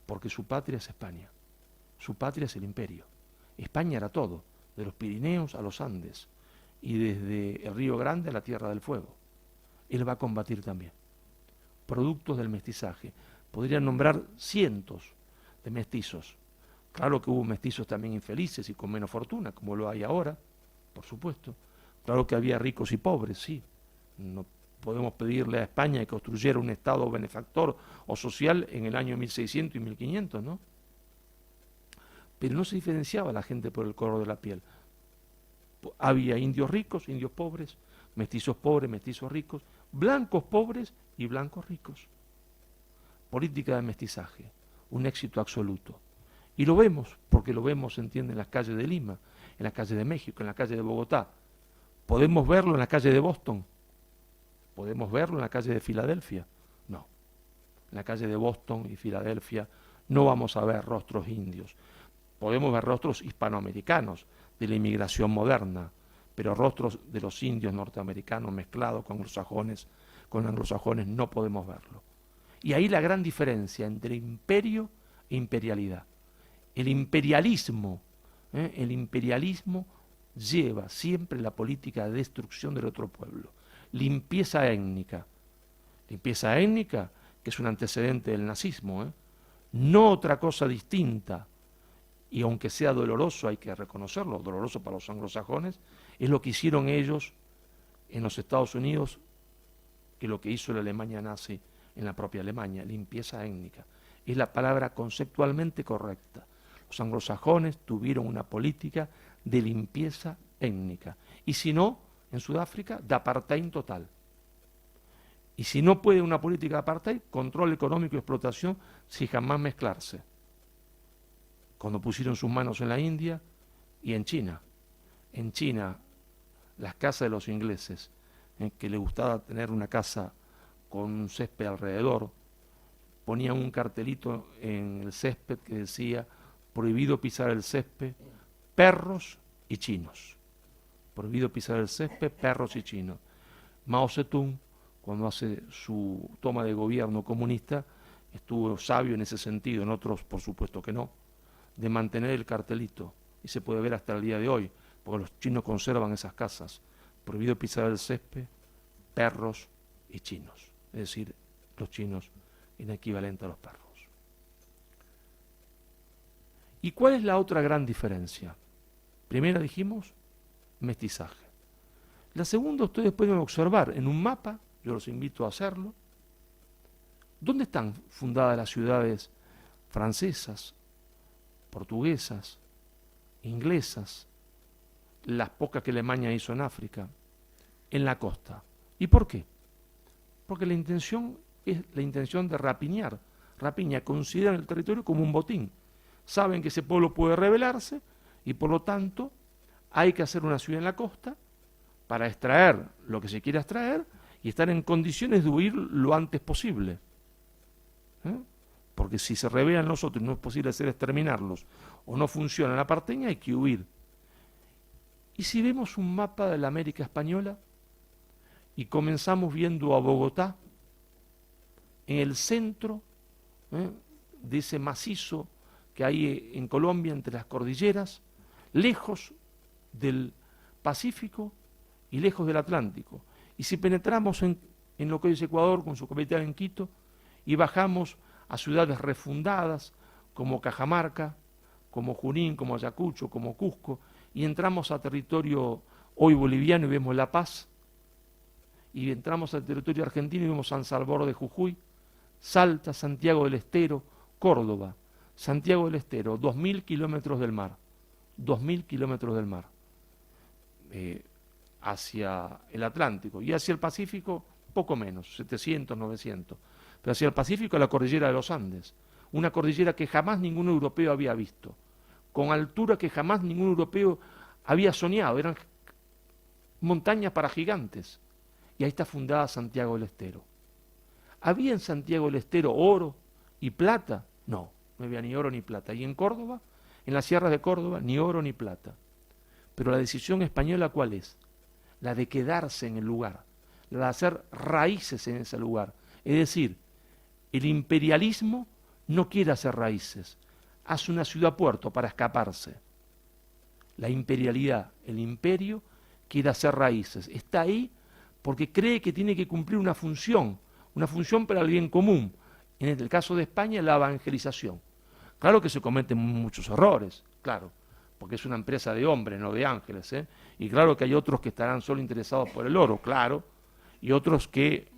Porque su patria es España. Su patria es el imperio. España era todo, de los Pirineos a los Andes, y desde el Río Grande a la Tierra del Fuego. Él va a combatir también. Productos del mestizaje. Podrían nombrar cientos de mestizos. Claro que hubo mestizos también infelices y con menos fortuna, como lo hay ahora, por supuesto. Claro que había ricos y pobres, sí. No podemos pedirle a España que construyera un Estado benefactor o social en el año 1600 y 1500, ¿no? Pero no se diferenciaba la gente por el color de la piel. Había indios ricos, indios pobres, mestizos pobres, mestizos ricos, blancos pobres y blancos ricos. Política de mestizaje, un éxito absoluto. Y lo vemos, porque lo vemos, se entiende, en las calles de Lima, en las calles de México, en las calles de Bogotá. Podemos verlo en la calle de Boston. ¿Podemos verlo en la calle de Filadelfia? No. En la calle de Boston y Filadelfia no vamos a ver rostros indios. Podemos ver rostros hispanoamericanos de la inmigración moderna, pero rostros de los indios norteamericanos mezclados con anglosajones no podemos verlo. Y ahí la gran diferencia entre imperio e imperialidad. El imperialismo lleva siempre la política de destrucción del otro pueblo. Limpieza étnica. Limpieza étnica, que es un antecedente del nazismo, no otra cosa distinta. Y aunque sea doloroso, hay que reconocerlo, doloroso para los anglosajones, es lo que hicieron ellos en los Estados Unidos, que lo que hizo la Alemania nazi en la propia Alemania, limpieza étnica. Es la palabra conceptualmente correcta. Los anglosajones tuvieron una política de limpieza étnica. Y si no, en Sudáfrica, de apartheid total. Y si no puede una política de apartheid, control económico y explotación sin jamás mezclarse. Cuando pusieron sus manos en la India y en China. En China, las casas de los ingleses, que les gustaba tener una casa con un césped alrededor, ponían un cartelito en el césped que decía: prohibido pisar el césped, perros y chinos. Prohibido pisar el césped, perros y chinos. Mao Zedong, cuando hace su toma de gobierno comunista, estuvo sabio en ese sentido, en otros por supuesto que no, de mantener el cartelito, y se puede ver hasta el día de hoy, porque los chinos conservan esas casas. Prohibido pisar el césped, perros y chinos. Es decir, los chinos en equivalente a los perros. ¿Y cuál es la otra gran diferencia? Primera dijimos, mestizaje. La segunda, ustedes pueden observar en un mapa, yo los invito a hacerlo, ¿dónde están fundadas las ciudades francesas, portuguesas, inglesas, las pocas que Alemania hizo en África? En la costa. ¿Y por qué? Porque la intención es la intención de rapiñar. Rapiña, consideran el territorio como un botín. Saben que ese pueblo puede rebelarse y por lo tanto hay que hacer una ciudad en la costa para extraer lo que se quiera extraer y estar en condiciones de huir lo antes posible. Porque si se rebelan los otros y no es posible hacer exterminarlos o no funciona la parteña, hay que huir. Y si vemos un mapa de la América Española y comenzamos viendo a Bogotá en el centro de ese macizo que hay en Colombia entre las cordilleras, lejos del Pacífico y lejos del Atlántico. Y si penetramos en lo que hoy es Ecuador, con su capital en Quito, y bajamos a ciudades refundadas como Cajamarca, como Junín, como Ayacucho, como Cusco, y entramos a territorio hoy boliviano y vemos La Paz, y entramos al territorio argentino y vemos San Salvador de Jujuy, Salta, Santiago del Estero, Córdoba, Santiago del Estero, 2.000 kilómetros del mar, 2.000 kilómetros del mar, hacia el Atlántico, y hacia el Pacífico poco menos, 700, 900, pero hacia el Pacífico la cordillera de los Andes, una cordillera que jamás ningún europeo había visto, con altura que jamás ningún europeo había soñado, eran montañas para gigantes, y ahí está fundada Santiago del Estero. ¿Había en Santiago del Estero oro y plata? No, no había ni oro ni plata. ¿Y en Córdoba? En las sierras de Córdoba, ni oro ni plata. Pero la decisión española, ¿cuál es? La de quedarse en el lugar, la de hacer raíces en ese lugar. Es decir, el imperialismo no quiere hacer raíces, hace una ciudad-puerto para escaparse. La imperialidad, el imperio, quiere hacer raíces. Está ahí porque cree que tiene que cumplir una función para el bien común. En el caso de España, la evangelización. Claro que se cometen muchos errores, claro, porque es una empresa de hombres, no de ángeles, y claro que hay otros que estarán solo interesados por el oro, claro, y otros que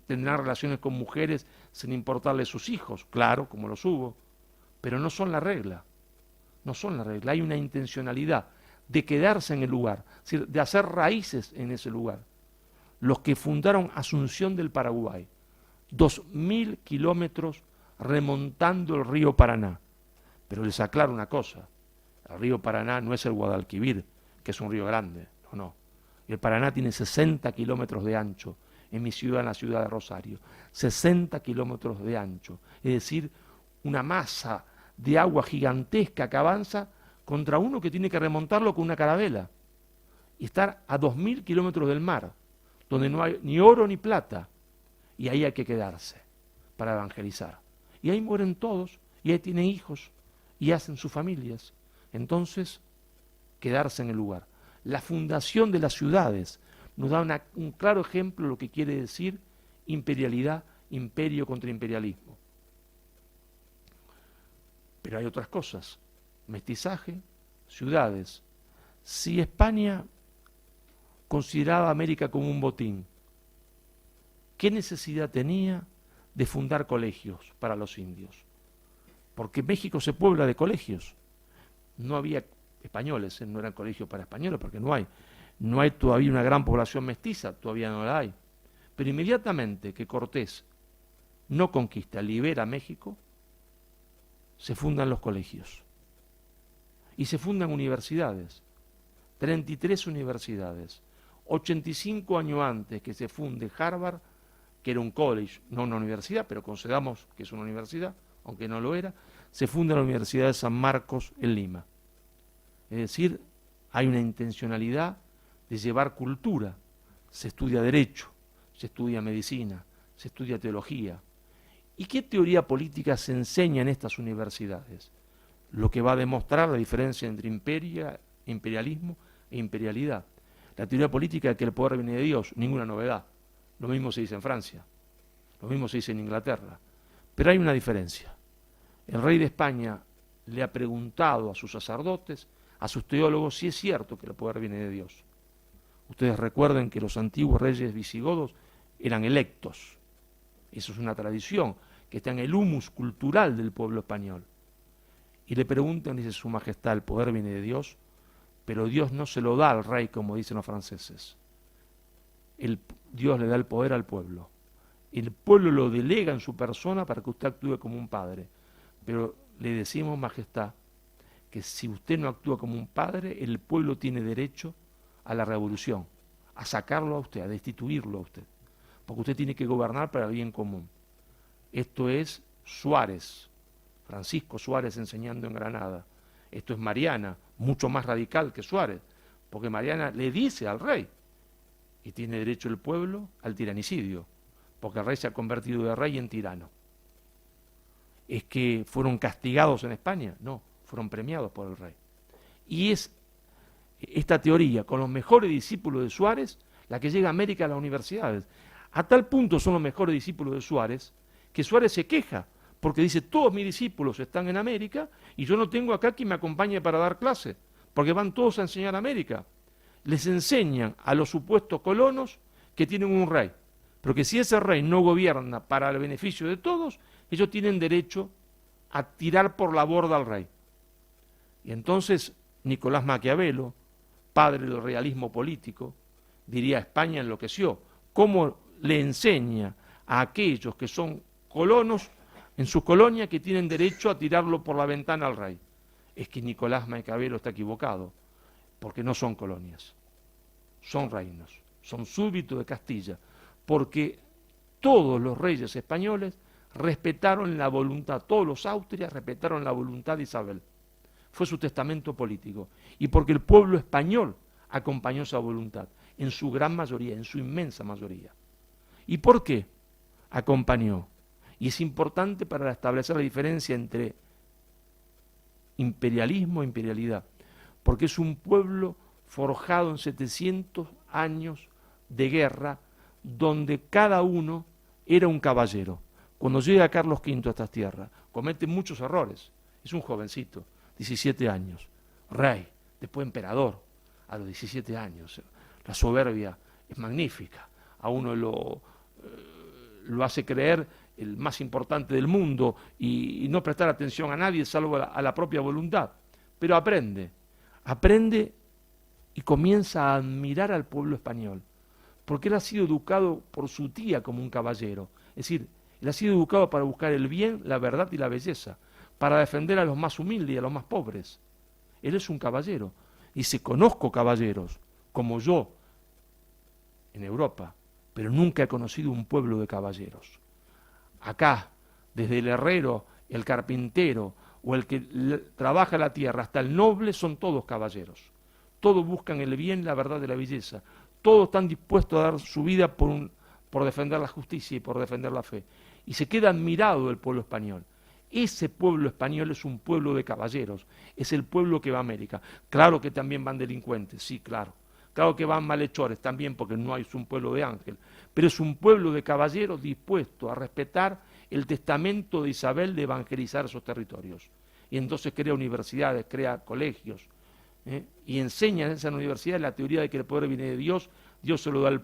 tendrán relaciones con mujeres sin importarles sus hijos, claro, como los hubo, pero no son la regla, no son la regla, hay una intencionalidad de quedarse en el lugar, es decir, de hacer raíces en ese lugar. Los que fundaron Asunción del Paraguay, 2.000 kilómetros remontando el río Paraná. Pero les aclaro una cosa, el río Paraná no es el Guadalquivir, que es un río grande, no. El Paraná tiene 60 kilómetros de ancho, en mi ciudad, en la ciudad de Rosario, 60 kilómetros de ancho, es decir, una masa de agua gigantesca que avanza contra uno que tiene que remontarlo con una carabela y estar a 2.000 kilómetros del mar, donde no hay ni oro ni plata, y ahí hay que quedarse para evangelizar. Y ahí mueren todos, y ahí tienen hijos, y hacen sus familias. Entonces, quedarse en el lugar. La fundación de las ciudades nos da un claro ejemplo de lo que quiere decir imperialidad, imperio contra imperialismo. Pero hay otras cosas, mestizaje, ciudades. Si España consideraba a América como un botín, ¿qué necesidad tenía de fundar colegios para los indios? Porque México se puebla de colegios. No había españoles, no eran colegios para españoles, porque no hay todavía una gran población mestiza, todavía no la hay. Pero inmediatamente que Cortés no conquista, libera México, se fundan los colegios. Y se fundan universidades, 33 universidades. 85 años antes que se funde Harvard, que era un college, no una universidad, pero concedamos que es una universidad, aunque no lo era, se funda la Universidad de San Marcos en Lima. Es decir, hay una intencionalidad de llevar cultura. Se estudia derecho, se estudia medicina, se estudia teología. ¿Y qué teoría política se enseña en estas universidades? Lo que va a demostrar la diferencia entre imperialismo e imperialidad. La teoría política es que el poder viene de Dios, ninguna novedad. Lo mismo se dice en Francia, lo mismo se dice en Inglaterra. Pero hay una diferencia. El rey de España le ha preguntado a sus sacerdotes, a sus teólogos, si es cierto que el poder viene de Dios. Ustedes recuerden que los antiguos reyes visigodos eran electos. Eso es una tradición que está en el humus cultural del pueblo español. Y le preguntan, dice su majestad, el poder viene de Dios, pero Dios no se lo da al rey, como dicen los franceses. Dios le da el poder al pueblo. El pueblo lo delega en su persona para que usted actúe como un padre. Pero le decimos, Majestad, que si usted no actúa como un padre, el pueblo tiene derecho a la revolución, a sacarlo a usted, a destituirlo a usted. Porque usted tiene que gobernar para el bien común. Esto es Suárez, Francisco Suárez enseñando en Granada. Esto es Mariana, mucho más radical que Suárez, porque Mariana le dice al rey, y tiene derecho el pueblo al tiranicidio, porque el rey se ha convertido de rey en tirano. ¿Es que fueron castigados en España? No, fueron premiados por el rey. Y es esta teoría, con los mejores discípulos de Suárez, la que llega a América a las universidades. A tal punto son los mejores discípulos de Suárez, que Suárez se queja, porque dice, todos mis discípulos están en América y yo no tengo acá quien me acompañe para dar clase, porque van todos a enseñar a América. Les enseñan a los supuestos colonos que tienen un rey, pero que si ese rey no gobierna para el beneficio de todos, ellos tienen derecho a tirar por la borda al rey. Y entonces Nicolás Maquiavelo, padre del realismo político, diría, España enloqueció. ¿Cómo le enseña a aquellos que son colonos en su colonia que tienen derecho a tirarlo por la ventana al rey? Es que Nicolás Maquiavelo está equivocado, porque no son colonias, son reinos, son súbditos de Castilla, porque todos los reyes españoles respetaron la voluntad, todos los Austrias respetaron la voluntad de Isabel. Fue su testamento político. Y porque el pueblo español acompañó esa voluntad, en su gran mayoría, en su inmensa mayoría. ¿Y por qué acompañó? Y es importante para establecer la diferencia entre imperialismo e imperialidad, porque es un pueblo forjado en 700 años de guerra, donde cada uno era un caballero. Cuando llega Carlos V a estas tierras, comete muchos errores. Es un jovencito, 17 años, rey, después emperador, a los 17 años. La soberbia es magnífica. A uno lo hace creer el más importante del mundo y no prestar atención a nadie salvo a la propia voluntad. Pero aprende y comienza a admirar al pueblo español, porque él ha sido educado por su tía como un caballero. Es decir, él ha sido educado para buscar el bien, la verdad y la belleza, para defender a los más humildes y a los más pobres. Él es un caballero. Dice, conozco caballeros, como yo, en Europa, pero nunca he conocido un pueblo de caballeros. Acá, desde el herrero, el carpintero o el que trabaja la tierra hasta el noble, son todos caballeros. Todos buscan el bien, la verdad y la belleza. Todos están dispuestos a dar su vida por defender la justicia y por defender la fe. Y se queda admirado el pueblo español. Ese pueblo español es un pueblo de caballeros, es el pueblo que va a América. Claro que también van delincuentes, sí, claro. Claro que van malhechores también, porque no es un pueblo de ángel, pero es un pueblo de caballeros dispuesto a respetar el testamento de Isabel de evangelizar esos territorios. Y entonces crea universidades, crea colegios, y enseña en esas universidades la teoría de que el poder viene de Dios, Dios se lo da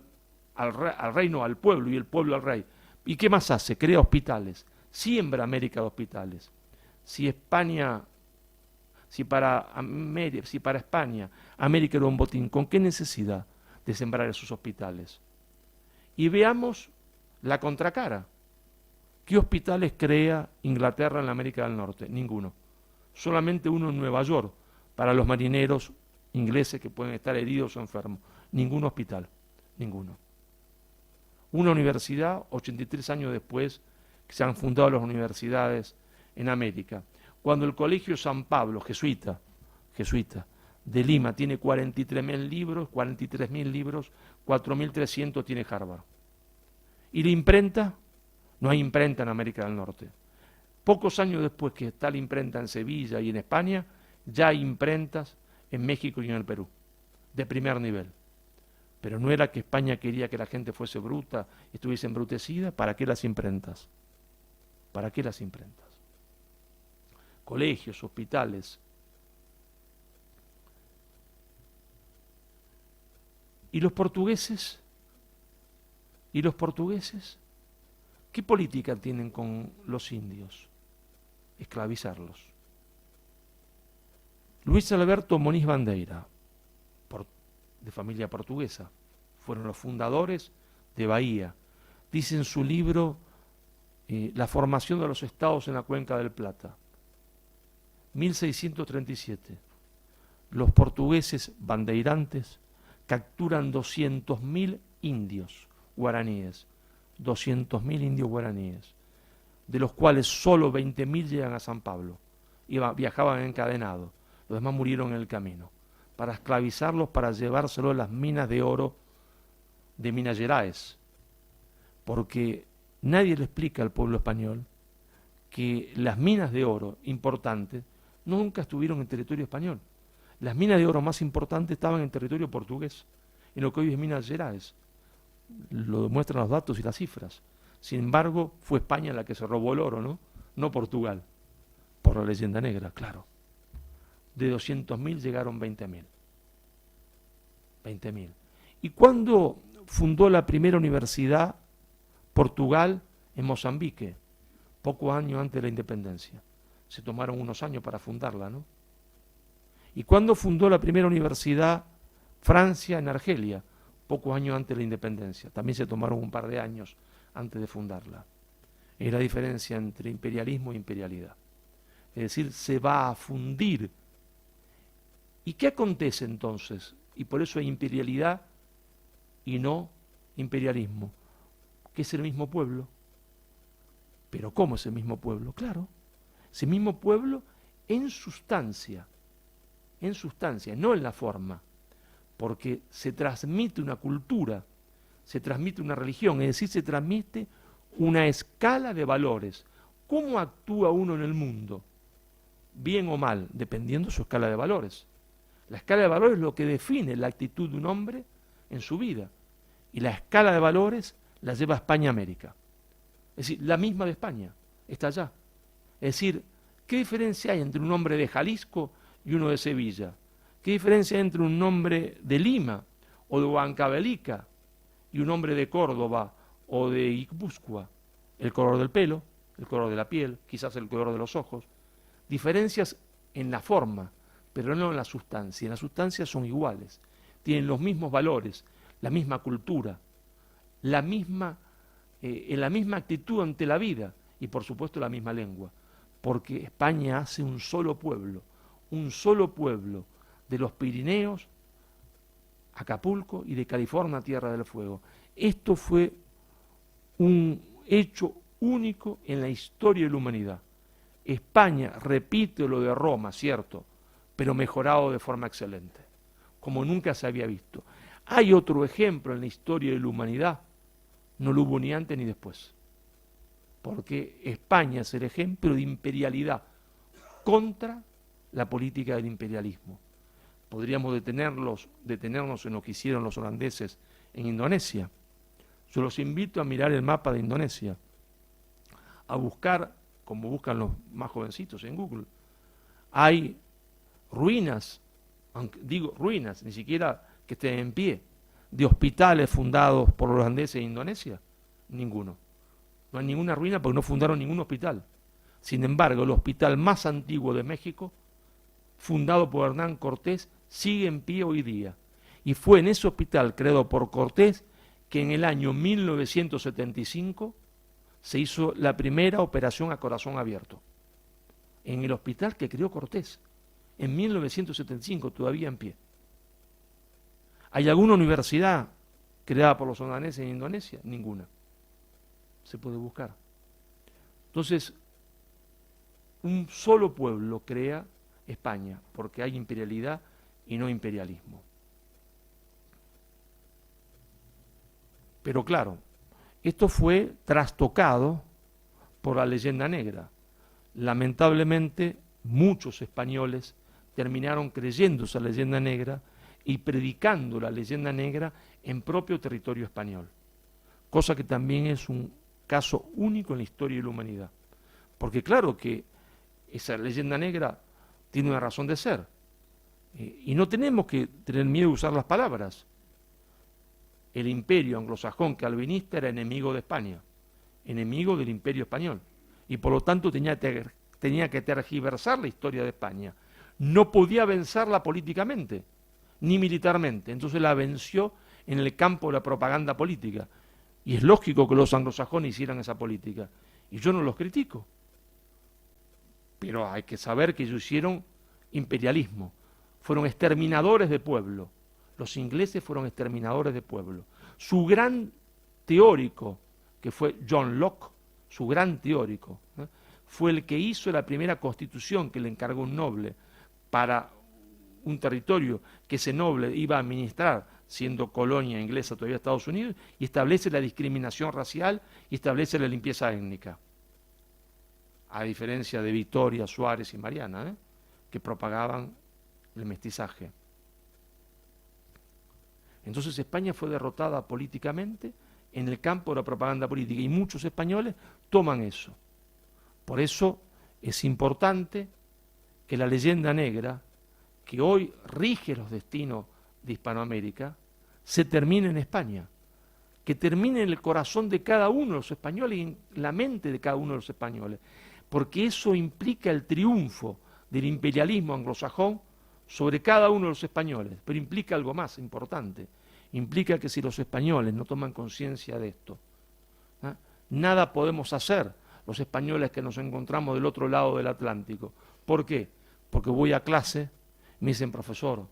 al reino, al pueblo, y el pueblo al rey. ¿Y qué más hace? Crea hospitales, siembra América de hospitales. Si para España América era un botín, ¿con qué necesidad de sembrar esos hospitales? Y veamos la contracara. ¿Qué hospitales crea Inglaterra en la América del Norte? Ninguno. Solamente uno en Nueva York, para los marineros ingleses que pueden estar heridos o enfermos. Ningún hospital, ninguno. Una universidad, 83 años después, que se han fundado las universidades en América. Cuando el Colegio San Pablo, jesuita, de Lima, tiene 43.000 libros, 4.300 tiene Harvard. Y la imprenta, no hay imprenta en América del Norte. Pocos años después que está la imprenta en Sevilla y en España, ya hay imprentas en México y en el Perú, de primer nivel. Pero no era que España quería que la gente fuese bruta, estuviese embrutecida. ¿Para qué las imprentas? ¿Para qué las imprentas? Colegios, hospitales. ¿Y los portugueses? ¿Y los portugueses? ¿Qué política tienen con los indios? Esclavizarlos. Luis Alberto Moniz Bandeira, de familia portuguesa, fueron los fundadores de Bahía, dice en su libro La formación de los estados en la Cuenca del Plata, 1637, los portugueses bandeirantes capturan 200.000 indios guaraníes, 200.000 indios guaraníes, de los cuales solo 20.000 llegan a San Pablo, viajaban encadenados, los demás murieron en el camino, para esclavizarlos, para llevárselos a las minas de oro de Minas Gerais, porque nadie le explica al pueblo español que las minas de oro importantes nunca estuvieron en territorio español. Las minas de oro más importantes estaban en territorio portugués, en lo que hoy es Minas Gerais. Lo demuestran los datos y las cifras. Sin embargo, fue España la que se robó el oro, ¿no? No Portugal, por la leyenda negra, claro. De 200.000 llegaron 20.000. 20.000. ¿Y cuándo fundó la primera universidad Portugal en Mozambique? Pocos años antes de la independencia. Se tomaron unos años para fundarla, ¿no? ¿Y cuándo fundó la primera universidad Francia en Argelia? Pocos años antes de la independencia. También se tomaron un par de años antes de fundarla. Es la diferencia entre imperialismo e imperialidad. Es decir, se va a fundir. ¿Y qué acontece entonces? Y por eso hay imperialidad y no imperialismo, que es el mismo pueblo. ¿Pero cómo es el mismo pueblo? Claro, ese mismo pueblo en sustancia, no en la forma, porque se transmite una cultura, se transmite una religión, es decir, se transmite una escala de valores. ¿Cómo actúa uno en el mundo? Bien o mal, dependiendo de su escala de valores. La escala de valores es lo que define la actitud de un hombre en su vida. Y la escala de valores la lleva España a América. Es decir, la misma de España, está allá. Es decir, ¿qué diferencia hay entre un hombre de Jalisco y uno de Sevilla? ¿Qué diferencia hay entre un hombre de Lima o de Huancavelica y un hombre de Córdoba o de Guipúzcoa? El color del pelo, el color de la piel, quizás el color de los ojos. Diferencias en la forma, pero no en la sustancia. En la sustancia son iguales, tienen los mismos valores, la misma cultura, la misma actitud ante la vida y por supuesto la misma lengua, porque España hace un solo pueblo de los Pirineos, Acapulco y de California, Tierra del Fuego. Esto fue un hecho único en la historia de la humanidad. España repite lo de Roma, cierto, pero mejorado de forma excelente, como nunca se había visto. Hay otro ejemplo en la historia de la humanidad, no lo hubo ni antes ni después, porque España es el ejemplo de imperialidad contra la política del imperialismo. Podríamos detenernos en lo que hicieron los holandeses en Indonesia. Yo los invito a mirar el mapa de Indonesia, a buscar, como buscan los más jovencitos en Google, hay ruinas, digo ruinas, ni siquiera que estén en pie, de hospitales fundados por los holandeses en Indonesia. Ninguno. No hay ninguna ruina porque no fundaron ningún hospital. Sin embargo, el hospital más antiguo de México, fundado por Hernán Cortés, sigue en pie hoy día. Y fue en ese hospital creado por Cortés que en el año 1975 se hizo la primera operación a corazón abierto. En el hospital que creó Cortés, en 1975, todavía en pie. ¿Hay alguna universidad creada por los holandeses en Indonesia? Ninguna. Se puede buscar. Entonces, un solo pueblo crea España, porque hay imperialidad y no imperialismo. Pero claro, esto fue trastocado por la leyenda negra. Lamentablemente, muchos españoles terminaron creyendo esa leyenda negra y predicando la leyenda negra en propio territorio español, cosa que también es un caso único en la historia de la humanidad, porque claro que esa leyenda negra tiene una razón de ser, y no tenemos que tener miedo de usar las palabras. El imperio anglosajón calvinista era enemigo de España, enemigo del imperio español, y por lo tanto tenía que tergiversar la historia de España. No podía vencerla políticamente, ni militarmente. Entonces la venció en el campo de la propaganda política. Y es lógico que los anglosajones hicieran esa política. Y yo no los critico. Pero hay que saber que ellos hicieron imperialismo. Fueron exterminadores de pueblo. Los ingleses fueron exterminadores de pueblo. Su gran teórico, que fue John Locke, su gran teórico, fue el que hizo la primera constitución que le encargó un noble para un territorio que ese noble iba a administrar, siendo colonia inglesa todavía Estados Unidos, y establece la discriminación racial y establece la limpieza étnica. A diferencia de Victoria, Suárez y Mariana, que propagaban el mestizaje. Entonces España fue derrotada políticamente en el campo de la propaganda política y muchos españoles toman eso. Por eso es importante que la leyenda negra, que hoy rige los destinos de Hispanoamérica, se termine en España, que termine en el corazón de cada uno de los españoles y en la mente de cada uno de los españoles, porque eso implica el triunfo del imperialismo anglosajón sobre cada uno de los españoles, pero implica algo más importante, implica que si los españoles no toman conciencia de esto, nada podemos hacer los españoles que nos encontramos del otro lado del Atlántico. ¿Por qué? Porque voy a clase, me dicen, profesor,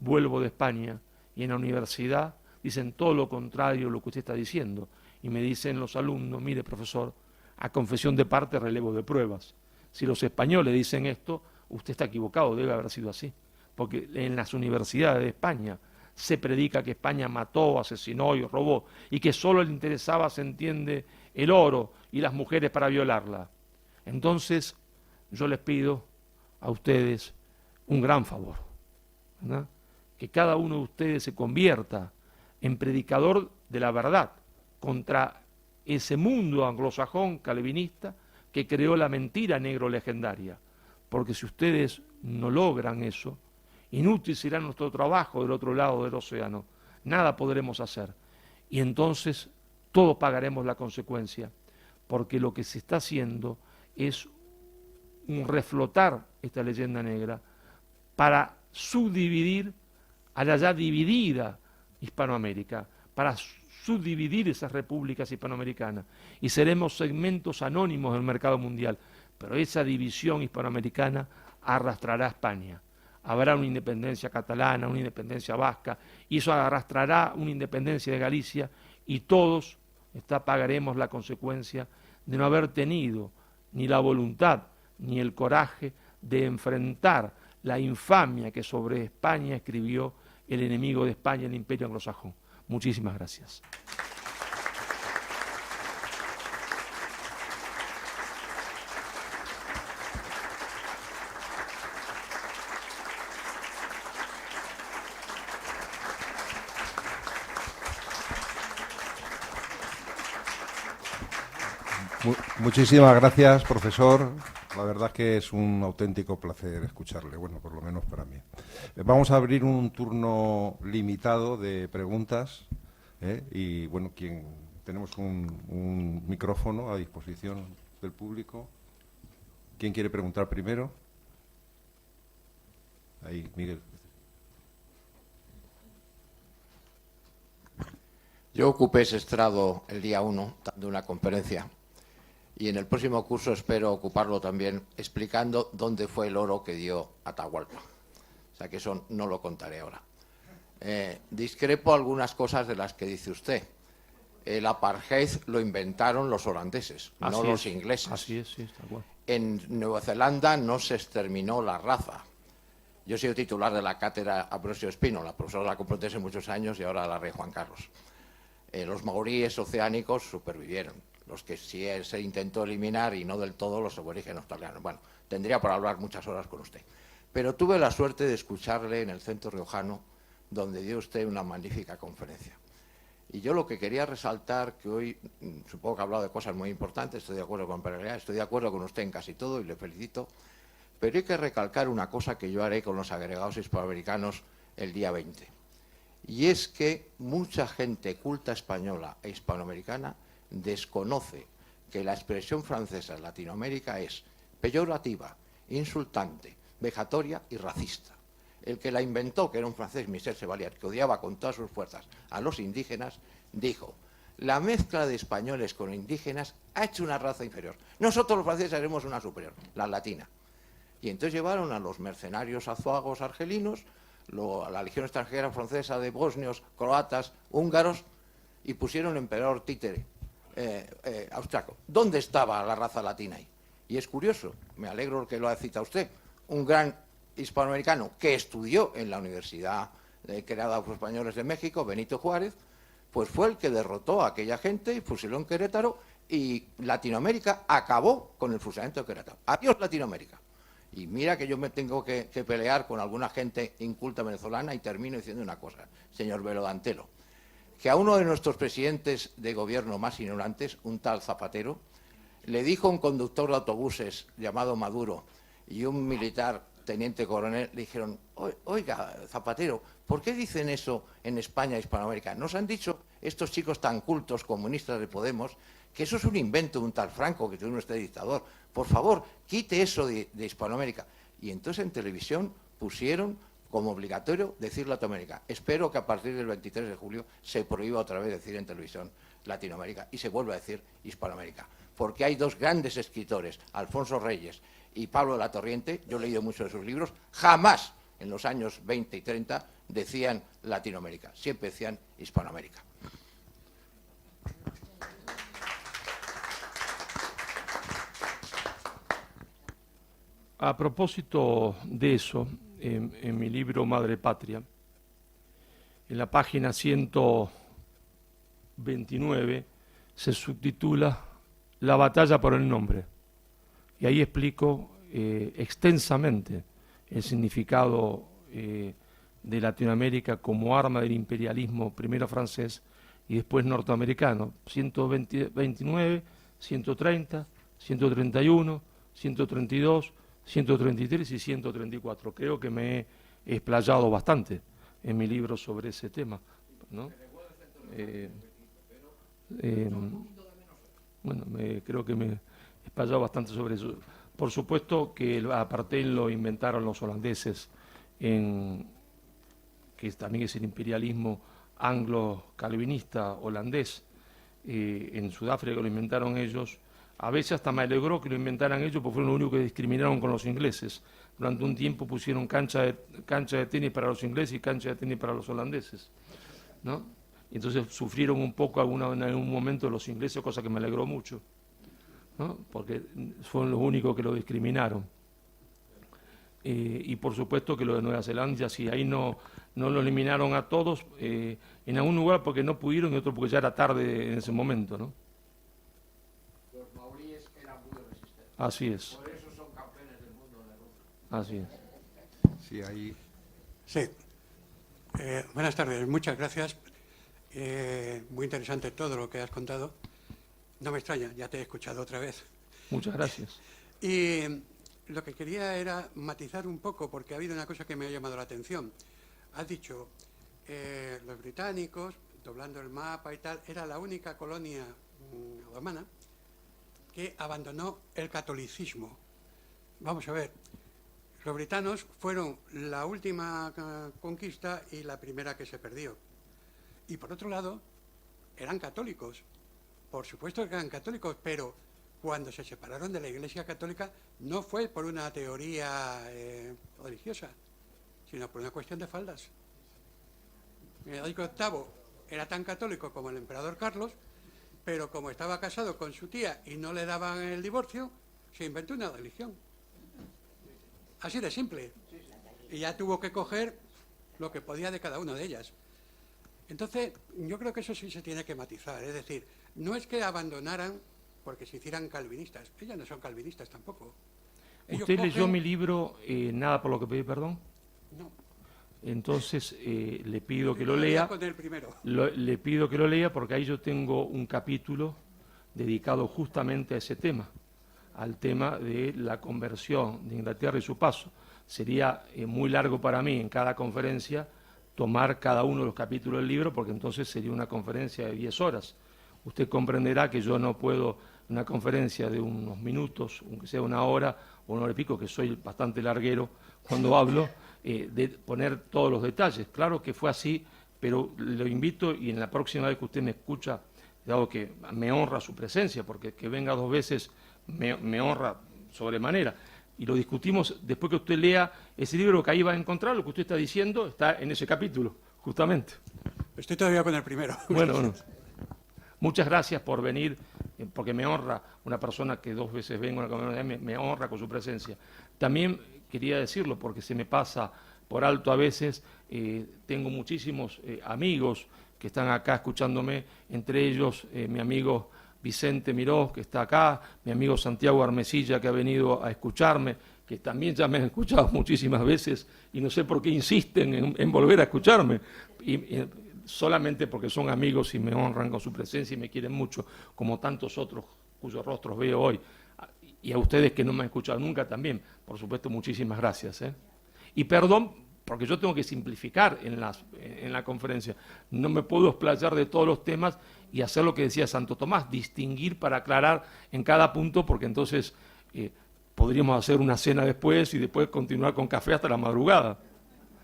vuelvo de España, y en la universidad dicen todo lo contrario a lo que usted está diciendo, y me dicen los alumnos, mire profesor, a confesión de parte, relevo de pruebas. Si los españoles dicen esto, usted está equivocado, debe haber sido así, porque en las universidades de España se predica que España mató, asesinó y robó, y que solo le interesaba, se entiende, el oro y las mujeres para violarla. Entonces, yo les pido a ustedes un gran favor, ¿verdad? Que cada uno de ustedes se convierta en predicador de la verdad contra ese mundo anglosajón calvinista que creó la mentira negro legendaria. Porque si ustedes no logran eso, inútil será nuestro trabajo del otro lado del océano. Nada podremos hacer. Y entonces todos pagaremos la consecuencia, porque lo que se está haciendo es un reflotar esta leyenda negra para subdividir a la ya dividida Hispanoamérica, para subdividir esas repúblicas hispanoamericanas, y seremos segmentos anónimos del mercado mundial, pero esa división hispanoamericana arrastrará a España. Habrá una independencia catalana, una independencia vasca, y eso arrastrará una independencia de Galicia, y todos pagaremos la consecuencia de no haber tenido ni la voluntad ni el coraje de enfrentar la infamia que sobre España escribió el enemigo de España, el imperio anglosajón. Muchísimas gracias. Muchísimas gracias, profesor. La verdad que es un auténtico placer escucharle, bueno, por lo menos para mí. Vamos a abrir un turno limitado de preguntas, y bueno, tenemos un micrófono a disposición del público. ¿Quién quiere preguntar primero? Ahí, Miguel. Yo ocupé ese estrado el día 1 dando una conferencia, y en el próximo curso espero ocuparlo también explicando dónde fue el oro que dio Atahualpa. O sea que eso no lo contaré ahora. Discrepo algunas cosas de las que dice usted. El apartheid lo inventaron los holandeses, no los ingleses. Así es, sí, está bueno. En Nueva Zelanda no se exterminó la raza. Yo he sido titular de la cátedra Ambrosio Espino, la profesora de la Complutense muchos años y ahora la Rey Juan Carlos. Los maoríes oceánicos supervivieron. Los que sí se intentó eliminar, y no del todo, los aborígenes australianos. Bueno, tendría por hablar muchas horas con usted. Pero tuve la suerte de escucharle en el Centro Riojano, donde dio usted una magnífica conferencia. Y yo lo que quería resaltar, que hoy supongo que ha hablado de cosas muy importantes, estoy de acuerdo con Pereira, estoy de acuerdo con usted en casi todo y le felicito, pero hay que recalcar una cosa que yo haré con los agregados hispanoamericanos el día 20. Y es que mucha gente culta española e hispanoamericana desconoce que la expresión francesa en Latinoamérica es peyorativa, insultante, vejatoria y racista. El que la inventó, que era un francés, Michel Chevalier, que odiaba con todas sus fuerzas a los indígenas, dijo: la mezcla de españoles con indígenas ha hecho una raza inferior. Nosotros los franceses haremos una superior, la latina. Y entonces llevaron a los mercenarios azuagos argelinos, a la legión extranjera francesa de bosnios, croatas, húngaros, y pusieron emperador títere austriaco. ¿Dónde estaba la raza latina ahí? Y es curioso, me alegro que lo ha citado usted, un gran hispanoamericano que estudió en la Universidad creada por los españoles de México, Benito Juárez, pues fue el que derrotó a aquella gente y fusiló en Querétaro, y Latinoamérica acabó con el fusilamiento de Querétaro. Adiós Latinoamérica. Y mira que yo me tengo que pelear con alguna gente inculta venezolana, y termino diciendo una cosa, señor Velo Antelo, que a uno de nuestros presidentes de gobierno más ignorantes, un tal Zapatero, le dijo un conductor de autobuses llamado Maduro y un militar teniente coronel, le dijeron: oiga, Zapatero, ¿por qué dicen eso en España e Hispanoamérica? Nos han dicho estos chicos tan cultos, comunistas de Podemos, que eso es un invento de un tal Franco, que tuvo este dictador. Por favor, quite eso de Hispanoamérica. Y entonces en televisión pusieron como obligatorio decir Latinoamérica. Espero que a partir del 23 de julio se prohíba otra vez decir en televisión Latinoamérica y se vuelva a decir Hispanoamérica. Porque hay dos grandes escritores, Alfonso Reyes y Pablo de la Torriente, yo he leído muchos de sus libros, jamás en los años 20 y 30 decían Latinoamérica, siempre decían Hispanoamérica. A propósito de eso, en mi libro Madre Patria, en la página 129 se subtitula La batalla por el nombre. Y ahí explico extensamente el significado de Latinoamérica como arma del imperialismo, primero francés y después norteamericano. 129, 130, 131, 132, 133 y 134. Creo que me he explayado bastante en mi libro sobre ese tema, ¿no? Bueno, creo que me he explayado bastante sobre eso. Por supuesto que el apartheid lo inventaron los holandeses, que también es el imperialismo anglo-calvinista holandés. En Sudáfrica lo inventaron ellos. A veces hasta me alegró que lo inventaran ellos, porque fueron los únicos que discriminaron con los ingleses. Durante un tiempo pusieron cancha de tenis para los ingleses y cancha de tenis para los holandeses, ¿no? Y entonces sufrieron un poco en algún momento los ingleses, cosa que me alegró mucho, ¿no? Porque fueron los únicos que lo discriminaron. Y por supuesto que lo de Nueva Zelanda, si ahí no lo eliminaron a todos, en algún lugar porque no pudieron y otro porque ya era tarde en ese momento, ¿no? Así es. Por eso son campeones del mundo de rugby. Así es. Sí, ahí. Sí. Buenas tardes, muchas gracias. Muy interesante todo lo que has contado. No me extraña, ya te he escuchado otra vez. Muchas gracias. Y lo que quería era matizar un poco, porque ha habido una cosa que me ha llamado la atención. Has dicho, los británicos, doblando el mapa y tal, era la única colonia romana que abandonó el catolicismo. Vamos a ver, los britanos fueron la última conquista y la primera que se perdió. Y por otro lado, eran católicos. Por supuesto que eran católicos, pero cuando se separaron de la Iglesia Católica no fue por una teoría religiosa, sino por una cuestión de faldas. Enrique VIII era tan católico como el emperador Carlos, pero como estaba casado con su tía y no le daban el divorcio, se inventó una religión. Así de simple. Y ya tuvo que coger lo que podía de cada una de ellas. Entonces, yo creo que eso sí se tiene que matizar. Es decir, no es que abandonaran porque se hicieran calvinistas. Ellas no son calvinistas tampoco. ¿Usted leyó mi libro Nada por lo que pedí perdón? No. Entonces le pido que lo lea. Con el primero. Le pido que lo lea porque ahí yo tengo un capítulo dedicado justamente a ese tema, al tema de la conversión de Inglaterra y su paso. Sería muy largo para mí en cada conferencia tomar cada uno de los capítulos del libro, porque entonces sería una conferencia de 10 horas. Usted comprenderá que yo no puedo, una conferencia de unos minutos, aunque sea una hora o una hora y pico, que soy bastante larguero cuando hablo, de poner todos los detalles. Claro que fue así, pero lo invito, y en la próxima vez que usted me escucha dado que me honra su presencia, porque que venga 2 veces me honra sobremanera. Y lo discutimos después que usted lea ese libro, que ahí va a encontrar lo que usted está diciendo, está en ese capítulo, justamente. Estoy todavía con el primero. Bueno, muchas gracias por venir, porque me honra una persona que 2 veces venga a una comunidad, me honra con su presencia. También quería decirlo, porque se me pasa por alto a veces, tengo muchísimos amigos que están acá escuchándome, entre ellos mi amigo Vicente Miró, que está acá, mi amigo Santiago Armesilla, que ha venido a escucharme, que también ya me han escuchado muchísimas veces y no sé por qué insisten en volver a escucharme, y solamente porque son amigos y me honran con su presencia y me quieren mucho, como tantos otros cuyos rostros veo hoy. Y a ustedes que no me han escuchado nunca también, por supuesto, muchísimas gracias. Y perdón, porque yo tengo que simplificar en la conferencia. No me puedo explayar de todos los temas y hacer lo que decía Santo Tomás, distinguir para aclarar en cada punto, porque entonces podríamos hacer una cena después y después continuar con café hasta la madrugada.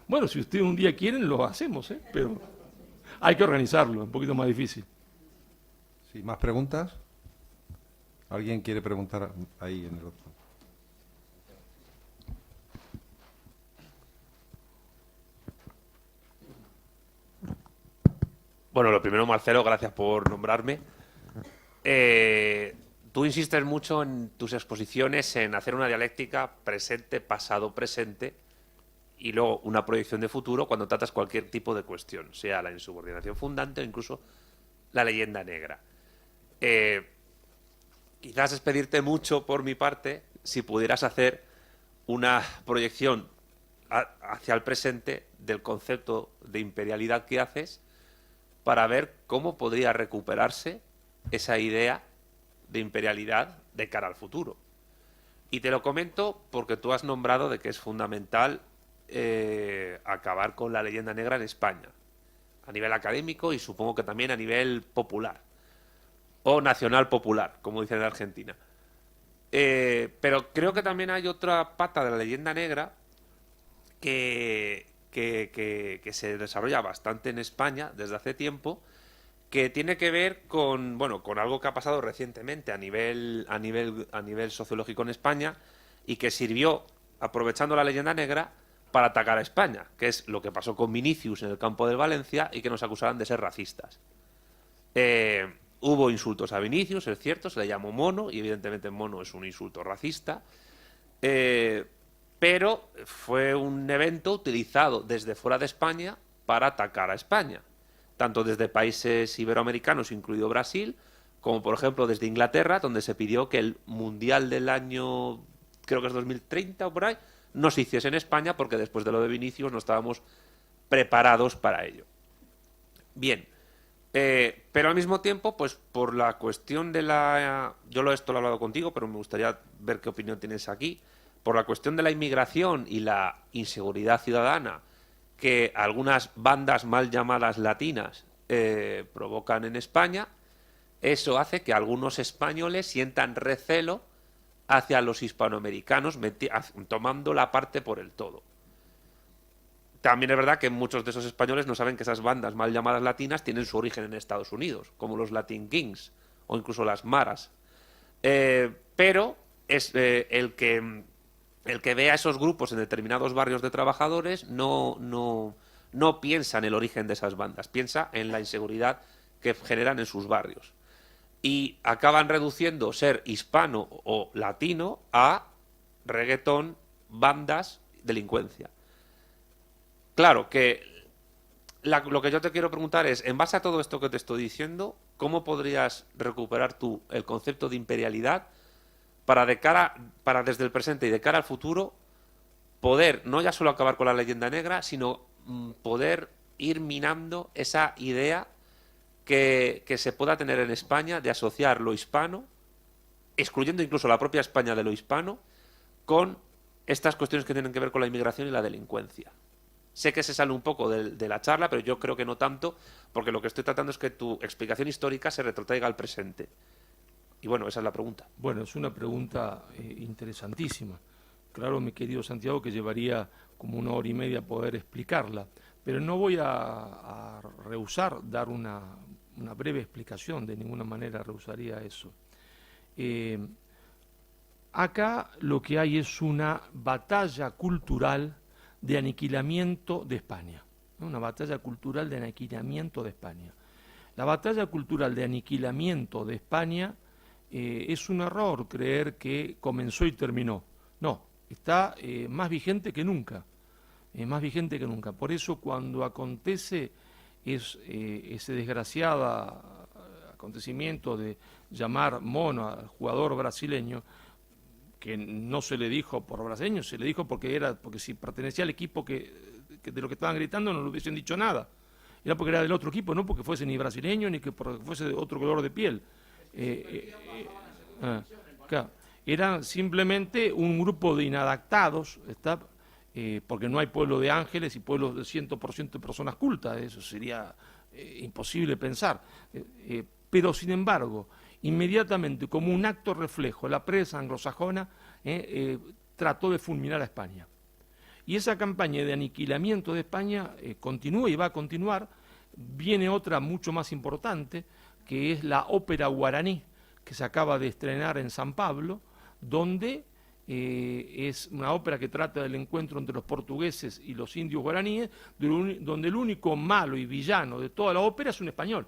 Bueno, si ustedes un día quieren, lo hacemos, pero hay que organizarlo, es un poquito más difícil. Sí, ¿más preguntas? ¿Alguien quiere preguntar ahí en el otro? Bueno, lo primero, Marcelo, gracias por nombrarme. Tú insistes mucho en tus exposiciones en hacer una dialéctica presente, pasado, presente y luego una proyección de futuro cuando tratas cualquier tipo de cuestión, sea la insubordinación fundante o incluso la leyenda negra. Quizás es pedirte mucho por mi parte si pudieras hacer una proyección hacia el presente del concepto de imperialidad que haces, para ver cómo podría recuperarse esa idea de imperialidad de cara al futuro. Y te lo comento porque tú has nombrado de que es fundamental acabar con la leyenda negra en España, a nivel académico y supongo que también a nivel popular, o nacional popular, como dicen en Argentina. Pero creo que también hay otra pata de la leyenda negra que se desarrolla bastante en España desde hace tiempo, que tiene que ver con, bueno, con algo que ha pasado recientemente a nivel sociológico en España y que sirvió, aprovechando la leyenda negra, para atacar a España, que es lo que pasó con Vinicius en el campo del Valencia y que nos acusaban de ser racistas. Hubo insultos a Vinicius, es cierto, se le llamó mono y evidentemente mono es un insulto racista, pero fue un evento utilizado desde fuera de España para atacar a España, tanto desde países iberoamericanos, incluido Brasil, como por ejemplo desde Inglaterra, donde se pidió que el Mundial del año, creo que es 2030 o por ahí, no se hiciese en España porque después de lo de Vinicius no estábamos preparados para ello. Bien, pero al mismo tiempo, pues por la cuestión de la... esto lo he hablado contigo, pero me gustaría ver qué opinión tienes aquí. Por la cuestión de la inmigración y la inseguridad ciudadana que algunas bandas mal llamadas latinas provocan en España, eso hace que algunos españoles sientan recelo hacia los hispanoamericanos, tomando la parte por el todo. También es verdad que muchos de esos españoles no saben que esas bandas mal llamadas latinas tienen su origen en Estados Unidos, como los Latin Kings o incluso las Maras. Pero es el que vea esos grupos en determinados barrios de trabajadores no piensa en el origen de esas bandas, piensa en la inseguridad que generan en sus barrios. Y acaban reduciendo ser hispano o latino a reggaetón, bandas, delincuencia. Claro que lo que yo te quiero preguntar es, en base a todo esto que te estoy diciendo, ¿cómo podrías recuperar tú el concepto de imperialidad para desde el presente y de cara al futuro poder no ya solo acabar con la leyenda negra, sino poder ir minando esa idea que se pueda tener en España de asociar lo hispano, excluyendo incluso la propia España de lo hispano, con estas cuestiones que tienen que ver con la inmigración y la delincuencia? Sé que se sale un poco de la charla, pero yo creo que no tanto, porque lo que estoy tratando es que tu explicación histórica se retrotraiga al presente. Y bueno, esa es la pregunta. Bueno, es una pregunta interesantísima. Claro, mi querido Santiago, que llevaría como 1 hora y media poder explicarla, pero no voy a rehusar dar una una breve explicación, de ninguna manera rehusaría eso. Acá lo que hay es una batalla cultural de aniquilamiento de España, ¿no? Una batalla cultural de aniquilamiento de España. La batalla cultural de aniquilamiento de España es un error creer que comenzó y terminó. No, está más vigente que nunca, más vigente que nunca. Por eso cuando acontece ese desgraciado acontecimiento de llamar mono al jugador brasileño, que no se le dijo por brasileño, se le dijo porque si pertenecía al equipo que de lo que estaban gritando no le hubiesen dicho nada. Era porque era del otro equipo, no porque fuese ni brasileño ni que porque fuese de otro color de piel. Claro, eran simplemente un grupo de inadaptados, porque no hay pueblo de ángeles y pueblos de 100% de personas cultas, eso sería imposible pensar. Pero sin embargo, inmediatamente, como un acto reflejo, la prensa anglosajona trató de fulminar a España. Y esa campaña de aniquilamiento de España continúa y va a continuar. Viene otra mucho más importante, que es la ópera guaraní, que se acaba de estrenar en San Pablo, donde es una ópera que trata del encuentro entre los portugueses y los indios guaraníes, donde el único malo y villano de toda la ópera es un español.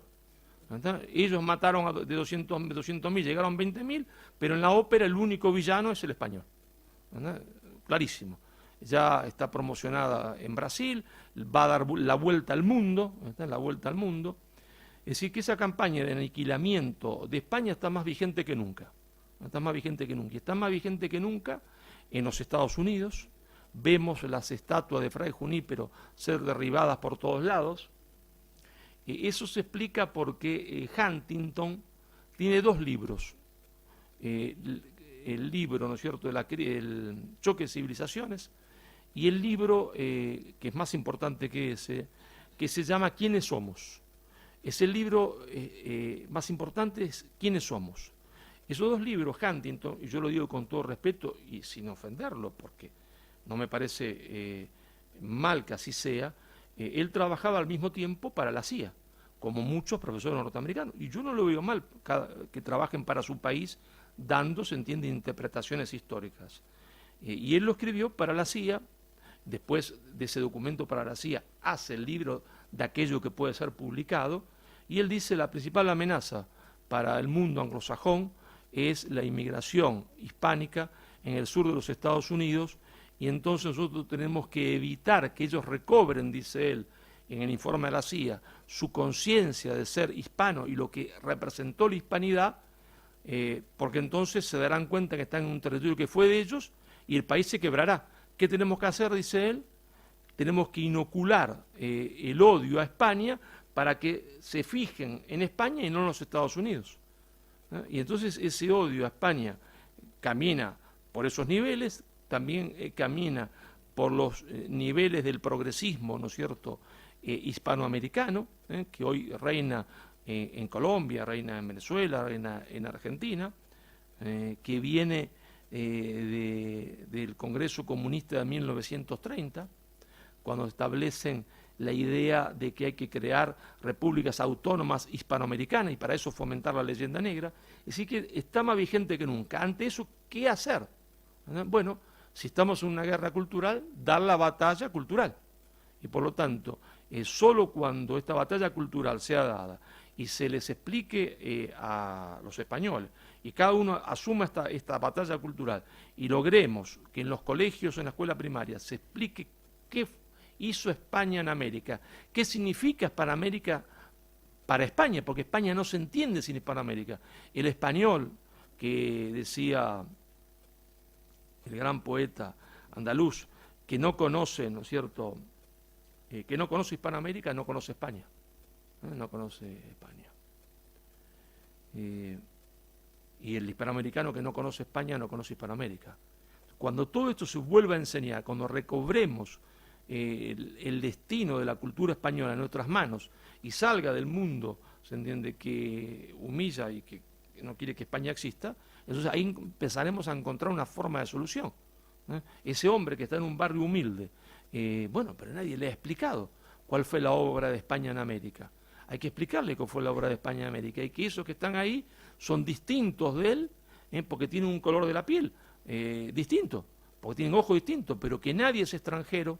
Ellos mataron de 200.000, llegaron a 20.000, pero en la ópera el único villano es el español. Clarísimo. Ya está promocionada en Brasil, va a dar la vuelta al mundo, la vuelta al mundo. Es decir, que esa campaña de aniquilamiento de España está más vigente que nunca. Está más vigente que nunca. Y está más vigente que nunca en los Estados Unidos. Vemos las estatuas de Fray Junípero ser derribadas por todos lados. Eso se explica porque Huntington tiene dos libros. El libro, ¿no es cierto?, el choque de civilizaciones, y el libro que es más importante que ese, que se llama ¿Quiénes somos? Es el libro más importante, es ¿Quiénes somos? Esos dos libros, Huntington, y yo lo digo con todo respeto y sin ofenderlo, porque no me parece mal que así sea, él trabajaba al mismo tiempo para la CIA, como muchos profesores norteamericanos, y yo no lo veo mal que trabajen para su país dando, se entiende, interpretaciones históricas. Y él lo escribió para la CIA. Después de ese documento para la CIA hace el libro de aquello que puede ser publicado, y él dice: la principal amenaza para el mundo anglosajón es la inmigración hispánica en el sur de los Estados Unidos, y entonces nosotros tenemos que evitar que ellos recobren, dice él en el informe de la CIA, su conciencia de ser hispano y lo que representó la hispanidad, porque entonces se darán cuenta que están en un territorio que fue de ellos y el país se quebrará. ¿Qué tenemos que hacer?, dice él. Tenemos que inocular el odio a España para que se fijen en España y no en los Estados Unidos. Y entonces ese odio a España camina por esos niveles, también camina por los niveles del progresismo, ¿no es cierto?, hispanoamericano, que hoy reina en Colombia, reina en Venezuela, reina en Argentina, que viene del Congreso Comunista de 1930, cuando establecen la idea de que hay que crear repúblicas autónomas hispanoamericanas y para eso fomentar la leyenda negra. Es decir, que está más vigente que nunca. Ante eso, ¿qué hacer? Bueno, si estamos en una guerra cultural, dar la batalla cultural. Y por lo tanto, solo cuando esta batalla cultural sea dada y se les explique a los españoles, y cada uno asuma esta batalla cultural, y logremos que en los colegios, en la escuela primaria, se explique qué hizo España en América, qué significa Hispanoamérica para España, porque España no se entiende sin Hispanoamérica. El español, que decía el gran poeta andaluz, que no conoce, ¿no es cierto?, que no conoce Hispanoamérica, no conoce España. No conoce España. Y el hispanoamericano que no conoce España no conoce Hispanoamérica. Cuando todo esto se vuelva a enseñar, cuando recobremos el destino de la cultura española en nuestras manos y salga del mundo, se entiende, que humilla y que no quiere que España exista, entonces ahí empezaremos a encontrar una forma de solución. Ese hombre que está en un barrio humilde, bueno, pero nadie le ha explicado cuál fue la obra de España en América. hay que explicarle cómo fue la obra de España en América y que esos que están ahí son distintos de él, porque tienen un color de la piel distinto, porque tienen ojos distintos, pero que nadie es extranjero,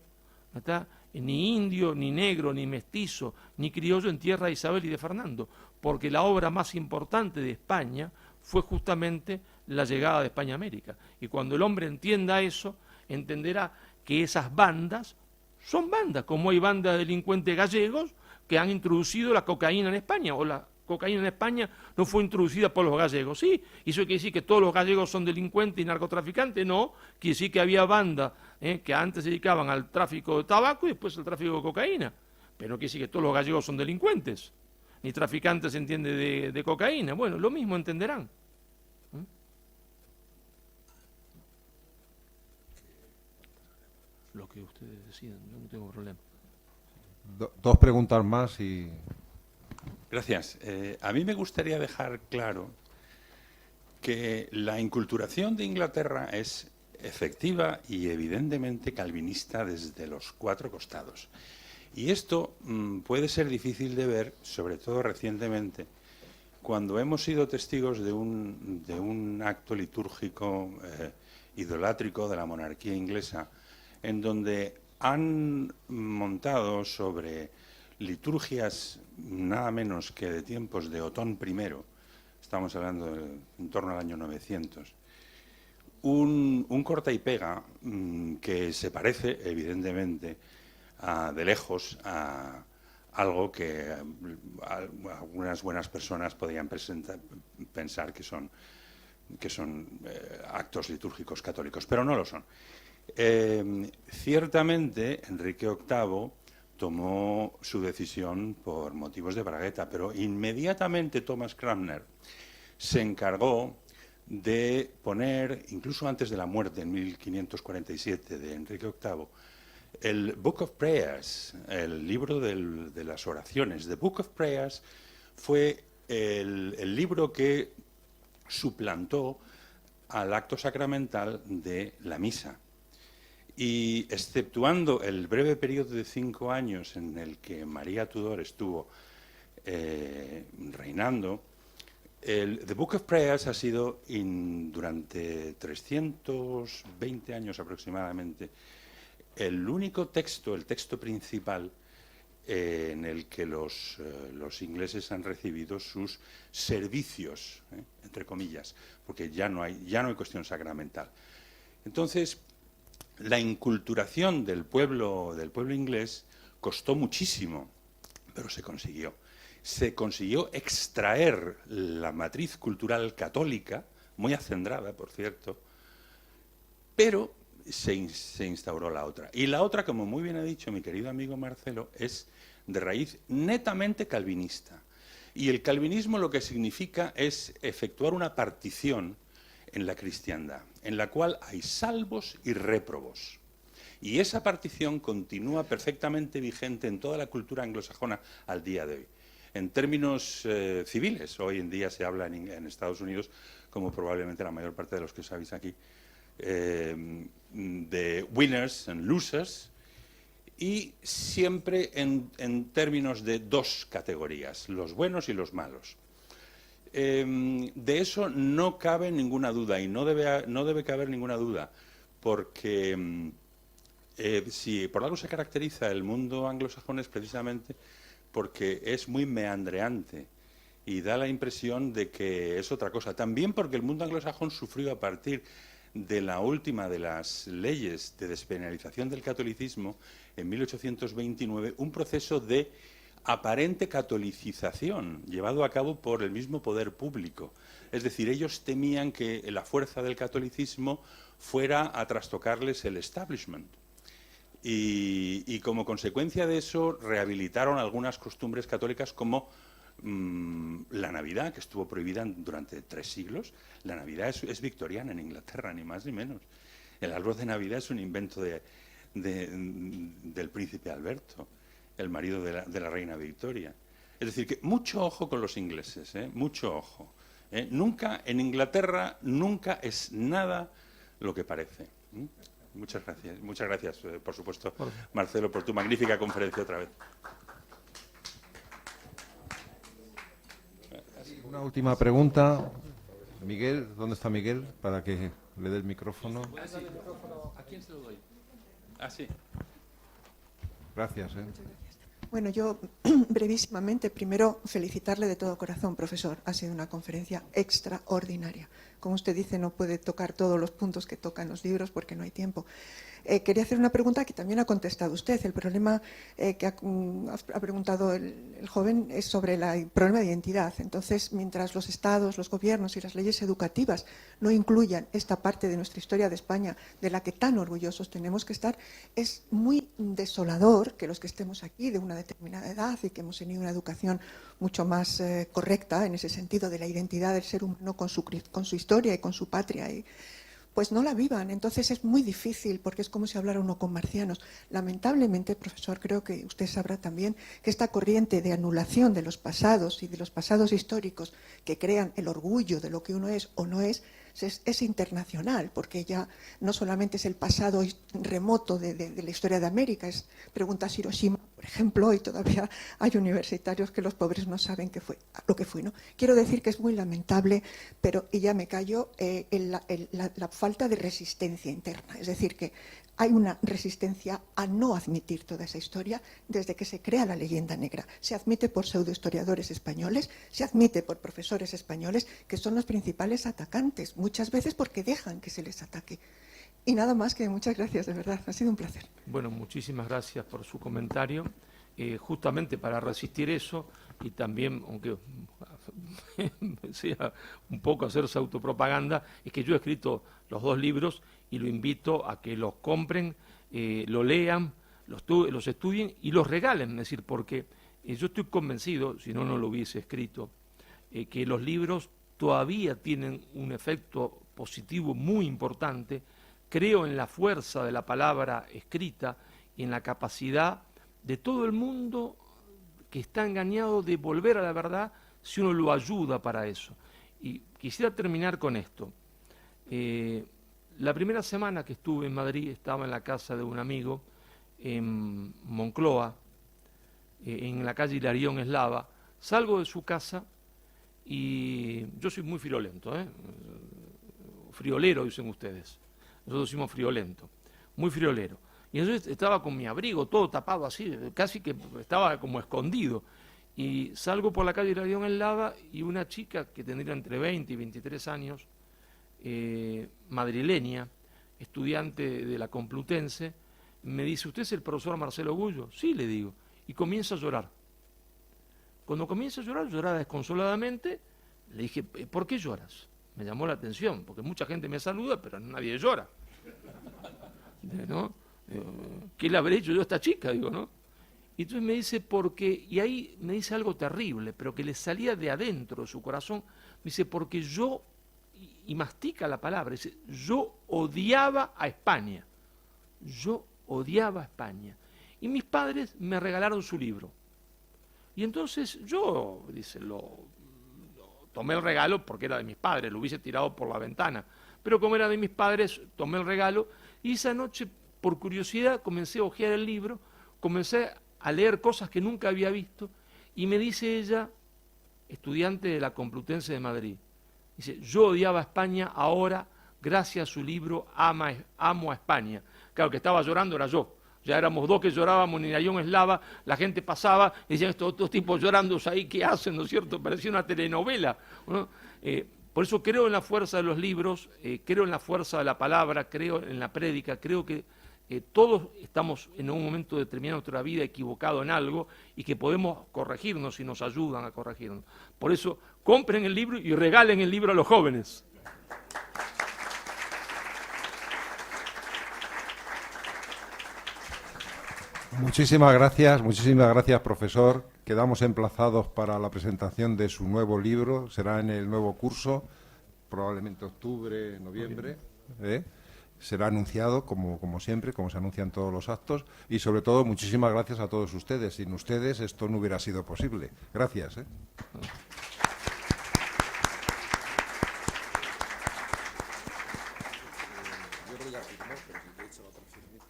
¿no está? Ni indio, ni negro, ni mestizo, ni criollo en tierra de Isabel y de Fernando, porque la obra más importante de España fue justamente la llegada de España a América. Y cuando el hombre entienda eso, entenderá que esas bandas son bandas, como hay bandas de delincuentes gallegos que han introducido la cocaína en España, o la cocaína en España no fue introducida por los gallegos. Sí, ¿y eso quiere decir que todos los gallegos son delincuentes y narcotraficantes? No, quiere decir que había bandas que antes se dedicaban al tráfico de tabaco y después al tráfico de cocaína. Pero no quiere decir que todos los gallegos son delincuentes, ni traficantes, se entiende, de cocaína. Bueno, lo mismo entenderán. Lo que ustedes decidan, yo no tengo problema. Dos preguntas más y... Gracias. A mí me gustaría dejar claro que la inculturación de Inglaterra es efectiva y evidentemente calvinista desde los cuatro costados. Y esto puede ser difícil de ver, sobre todo recientemente, cuando hemos sido testigos de un acto litúrgico idolátrico de la monarquía inglesa, en donde han montado sobre liturgias nada menos que de tiempos de Otón I, estamos hablando en torno al año 900, un corta y pega que se parece evidentemente de lejos a algo que algunas buenas personas podrían pensar que son actos litúrgicos católicos, pero no lo son. Ciertamente Enrique VIII tomó su decisión por motivos de bragueta, pero inmediatamente Thomas Cranmer se encargó de poner, incluso antes de la muerte en 1547 de Enrique VIII, el Book of Prayers, el libro de las oraciones. The Book of Prayers fue el libro que suplantó al acto sacramental de la misa. Y exceptuando el breve periodo de 5 años en el que María Tudor estuvo reinando, The Book of Prayers ha sido durante 320 años aproximadamente el único texto, el texto principal en el que los ingleses han recibido sus servicios, entre comillas, porque ya no hay cuestión sacramental. Entonces, la inculturación del pueblo inglés costó muchísimo, pero se consiguió. Se consiguió extraer la matriz cultural católica, muy acendrada, por cierto, pero se instauró la otra. Y la otra, como muy bien ha dicho mi querido amigo Marcelo, es de raíz netamente calvinista. Y el calvinismo lo que significa es efectuar una partición en la cristiandad, en la cual hay salvos y réprobos. Y esa partición continúa perfectamente vigente en toda la cultura anglosajona al día de hoy. En términos civiles, hoy en día se habla en Estados Unidos, como probablemente la mayor parte de los que sabéis aquí, de winners and losers, y siempre en términos de dos categorías, los buenos y los malos. De eso no cabe ninguna duda, y no debe caber ninguna duda, porque si por algo se caracteriza el mundo anglosajón es precisamente porque es muy meandreante y da la impresión de que es otra cosa. También porque el mundo anglosajón sufrió a partir de la última de las leyes de despenalización del catolicismo en 1829 un proceso de aparente catolicización llevado a cabo por el mismo poder público. Es decir, ellos temían que la fuerza del catolicismo fuera a trastocarles el establishment. Y como consecuencia de eso rehabilitaron algunas costumbres católicas como la Navidad, que estuvo prohibida durante 3 siglos. La Navidad es victoriana en Inglaterra, ni más ni menos. El árbol de Navidad es un invento del príncipe Alberto, el marido de la reina Victoria. Es decir, que mucho ojo con los ingleses, mucho ojo. Nunca, en Inglaterra, nunca es nada lo que parece. Muchas gracias, por supuesto, Marcelo, por tu magnífica conferencia otra vez. Una última pregunta. Miguel, ¿dónde está Miguel? Para que le dé el micrófono. ¿A quién se lo doy? Ah, sí. Gracias. Bueno, yo brevísimamente, primero felicitarle de todo corazón, profesor. Ha sido una conferencia extraordinaria. Como usted dice, no puede tocar todos los puntos que tocan los libros porque no hay tiempo. Quería hacer una pregunta que también ha contestado usted. El problema que ha preguntado el joven es sobre el problema de identidad. Entonces, mientras los estados, los gobiernos y las leyes educativas no incluyan esta parte de nuestra historia de España, de la que tan orgullosos tenemos que estar, es muy desolador que los que estemos aquí de una determinada edad y que hemos tenido una educación mucho más correcta en ese sentido de la identidad del ser humano con su historia y con su patria, pues no la vivan. Entonces es muy difícil porque es como si hablara uno con marcianos. Lamentablemente, profesor, creo que usted sabrá también que esta corriente de anulación de los pasados y de los pasados históricos que crean el orgullo de lo que uno es o no es internacional, porque ya no solamente es el pasado remoto de la historia de América, pregunta Hiroshima, por ejemplo, y todavía hay universitarios que los pobres no saben lo que fue, ¿no? Quiero decir que es muy lamentable, y ya me callo, la falta de resistencia interna, es decir, que hay una resistencia a no admitir toda esa historia desde que se crea la leyenda negra. Se admite por pseudohistoriadores españoles, se admite por profesores españoles, que son los principales atacantes, muchas veces porque dejan que se les ataque. Y nada más, que muchas gracias, de verdad, ha sido un placer. Bueno, muchísimas gracias por su comentario. Justamente para resistir eso, y también, aunque sea un poco hacerse autopropaganda, es que yo he escrito los 2 libros y lo invito a que los compren, lo lean, los estudien y los regalen. Es decir, porque yo estoy convencido, si no, no lo hubiese escrito, que los libros todavía tienen un efecto positivo muy importante. Creo en la fuerza de la palabra escrita y en la capacidad de todo el mundo que está engañado de volver a la verdad si uno lo ayuda para eso. Y quisiera terminar con esto. La primera semana que estuve en Madrid estaba en la casa de un amigo en Moncloa, en la calle Hilarión Eslava. Salgo de su casa y yo soy muy friolento, friolero dicen ustedes. Nosotros decimos friolento, muy friolero. Y entonces estaba con mi abrigo todo tapado así, casi que estaba como escondido. Y salgo por la calle Hilarión Eslava y una chica que tendría entre 20 y 23 años, madrileña, estudiante de la Complutense, me dice: ¿usted es el profesor Marcelo Gullo? Sí, le digo. Y comienza a llorar. Cuando comienza a llorar, lloraba desconsoladamente. Le dije: ¿por qué lloras? Me llamó la atención, porque mucha gente me saluda, pero nadie llora. ¿No? ¿Qué le habré hecho yo a esta chica? Digo, ¿no? Y entonces me dice, y ahí me dice algo terrible, pero que le salía de adentro de su corazón. Me dice, porque yo, y mastica la palabra, dice, yo odiaba a España. Yo odiaba a España. Y mis padres me regalaron su libro. Y entonces yo, dice, tomé el regalo porque era de mis padres, lo hubiese tirado por la ventana. Pero como era de mis padres, tomé el regalo y esa noche, por curiosidad, comencé a hojear el libro, comencé a leer cosas que nunca había visto y me dice ella, estudiante de la Complutense de Madrid, dice, yo odiaba a España, ahora, gracias a su libro, amo a España. Claro, que estaba llorando era yo. Ya éramos 2 que llorábamos en Hilarión Eslava, la gente pasaba y decían, estos tipos llorando ahí, ¿qué hacen? ¿No es cierto? Parecía una telenovela, ¿no? Por eso creo en la fuerza de los libros, creo en la fuerza de la palabra, creo en la prédica, creo que todos estamos en un momento determinado de nuestra vida equivocados en algo y que podemos corregirnos si nos ayudan a corregirnos. Por eso, compren el libro y regalen el libro a los jóvenes. Muchísimas gracias, profesor. Quedamos emplazados para la presentación de su nuevo libro. Será en el nuevo curso, probablemente octubre, noviembre. Será anunciado, como siempre, como se anuncian todos los actos. Y, sobre todo, muchísimas gracias a todos ustedes. Sin ustedes esto no hubiera sido posible. Gracias.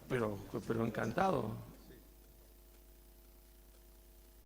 Pero encantado.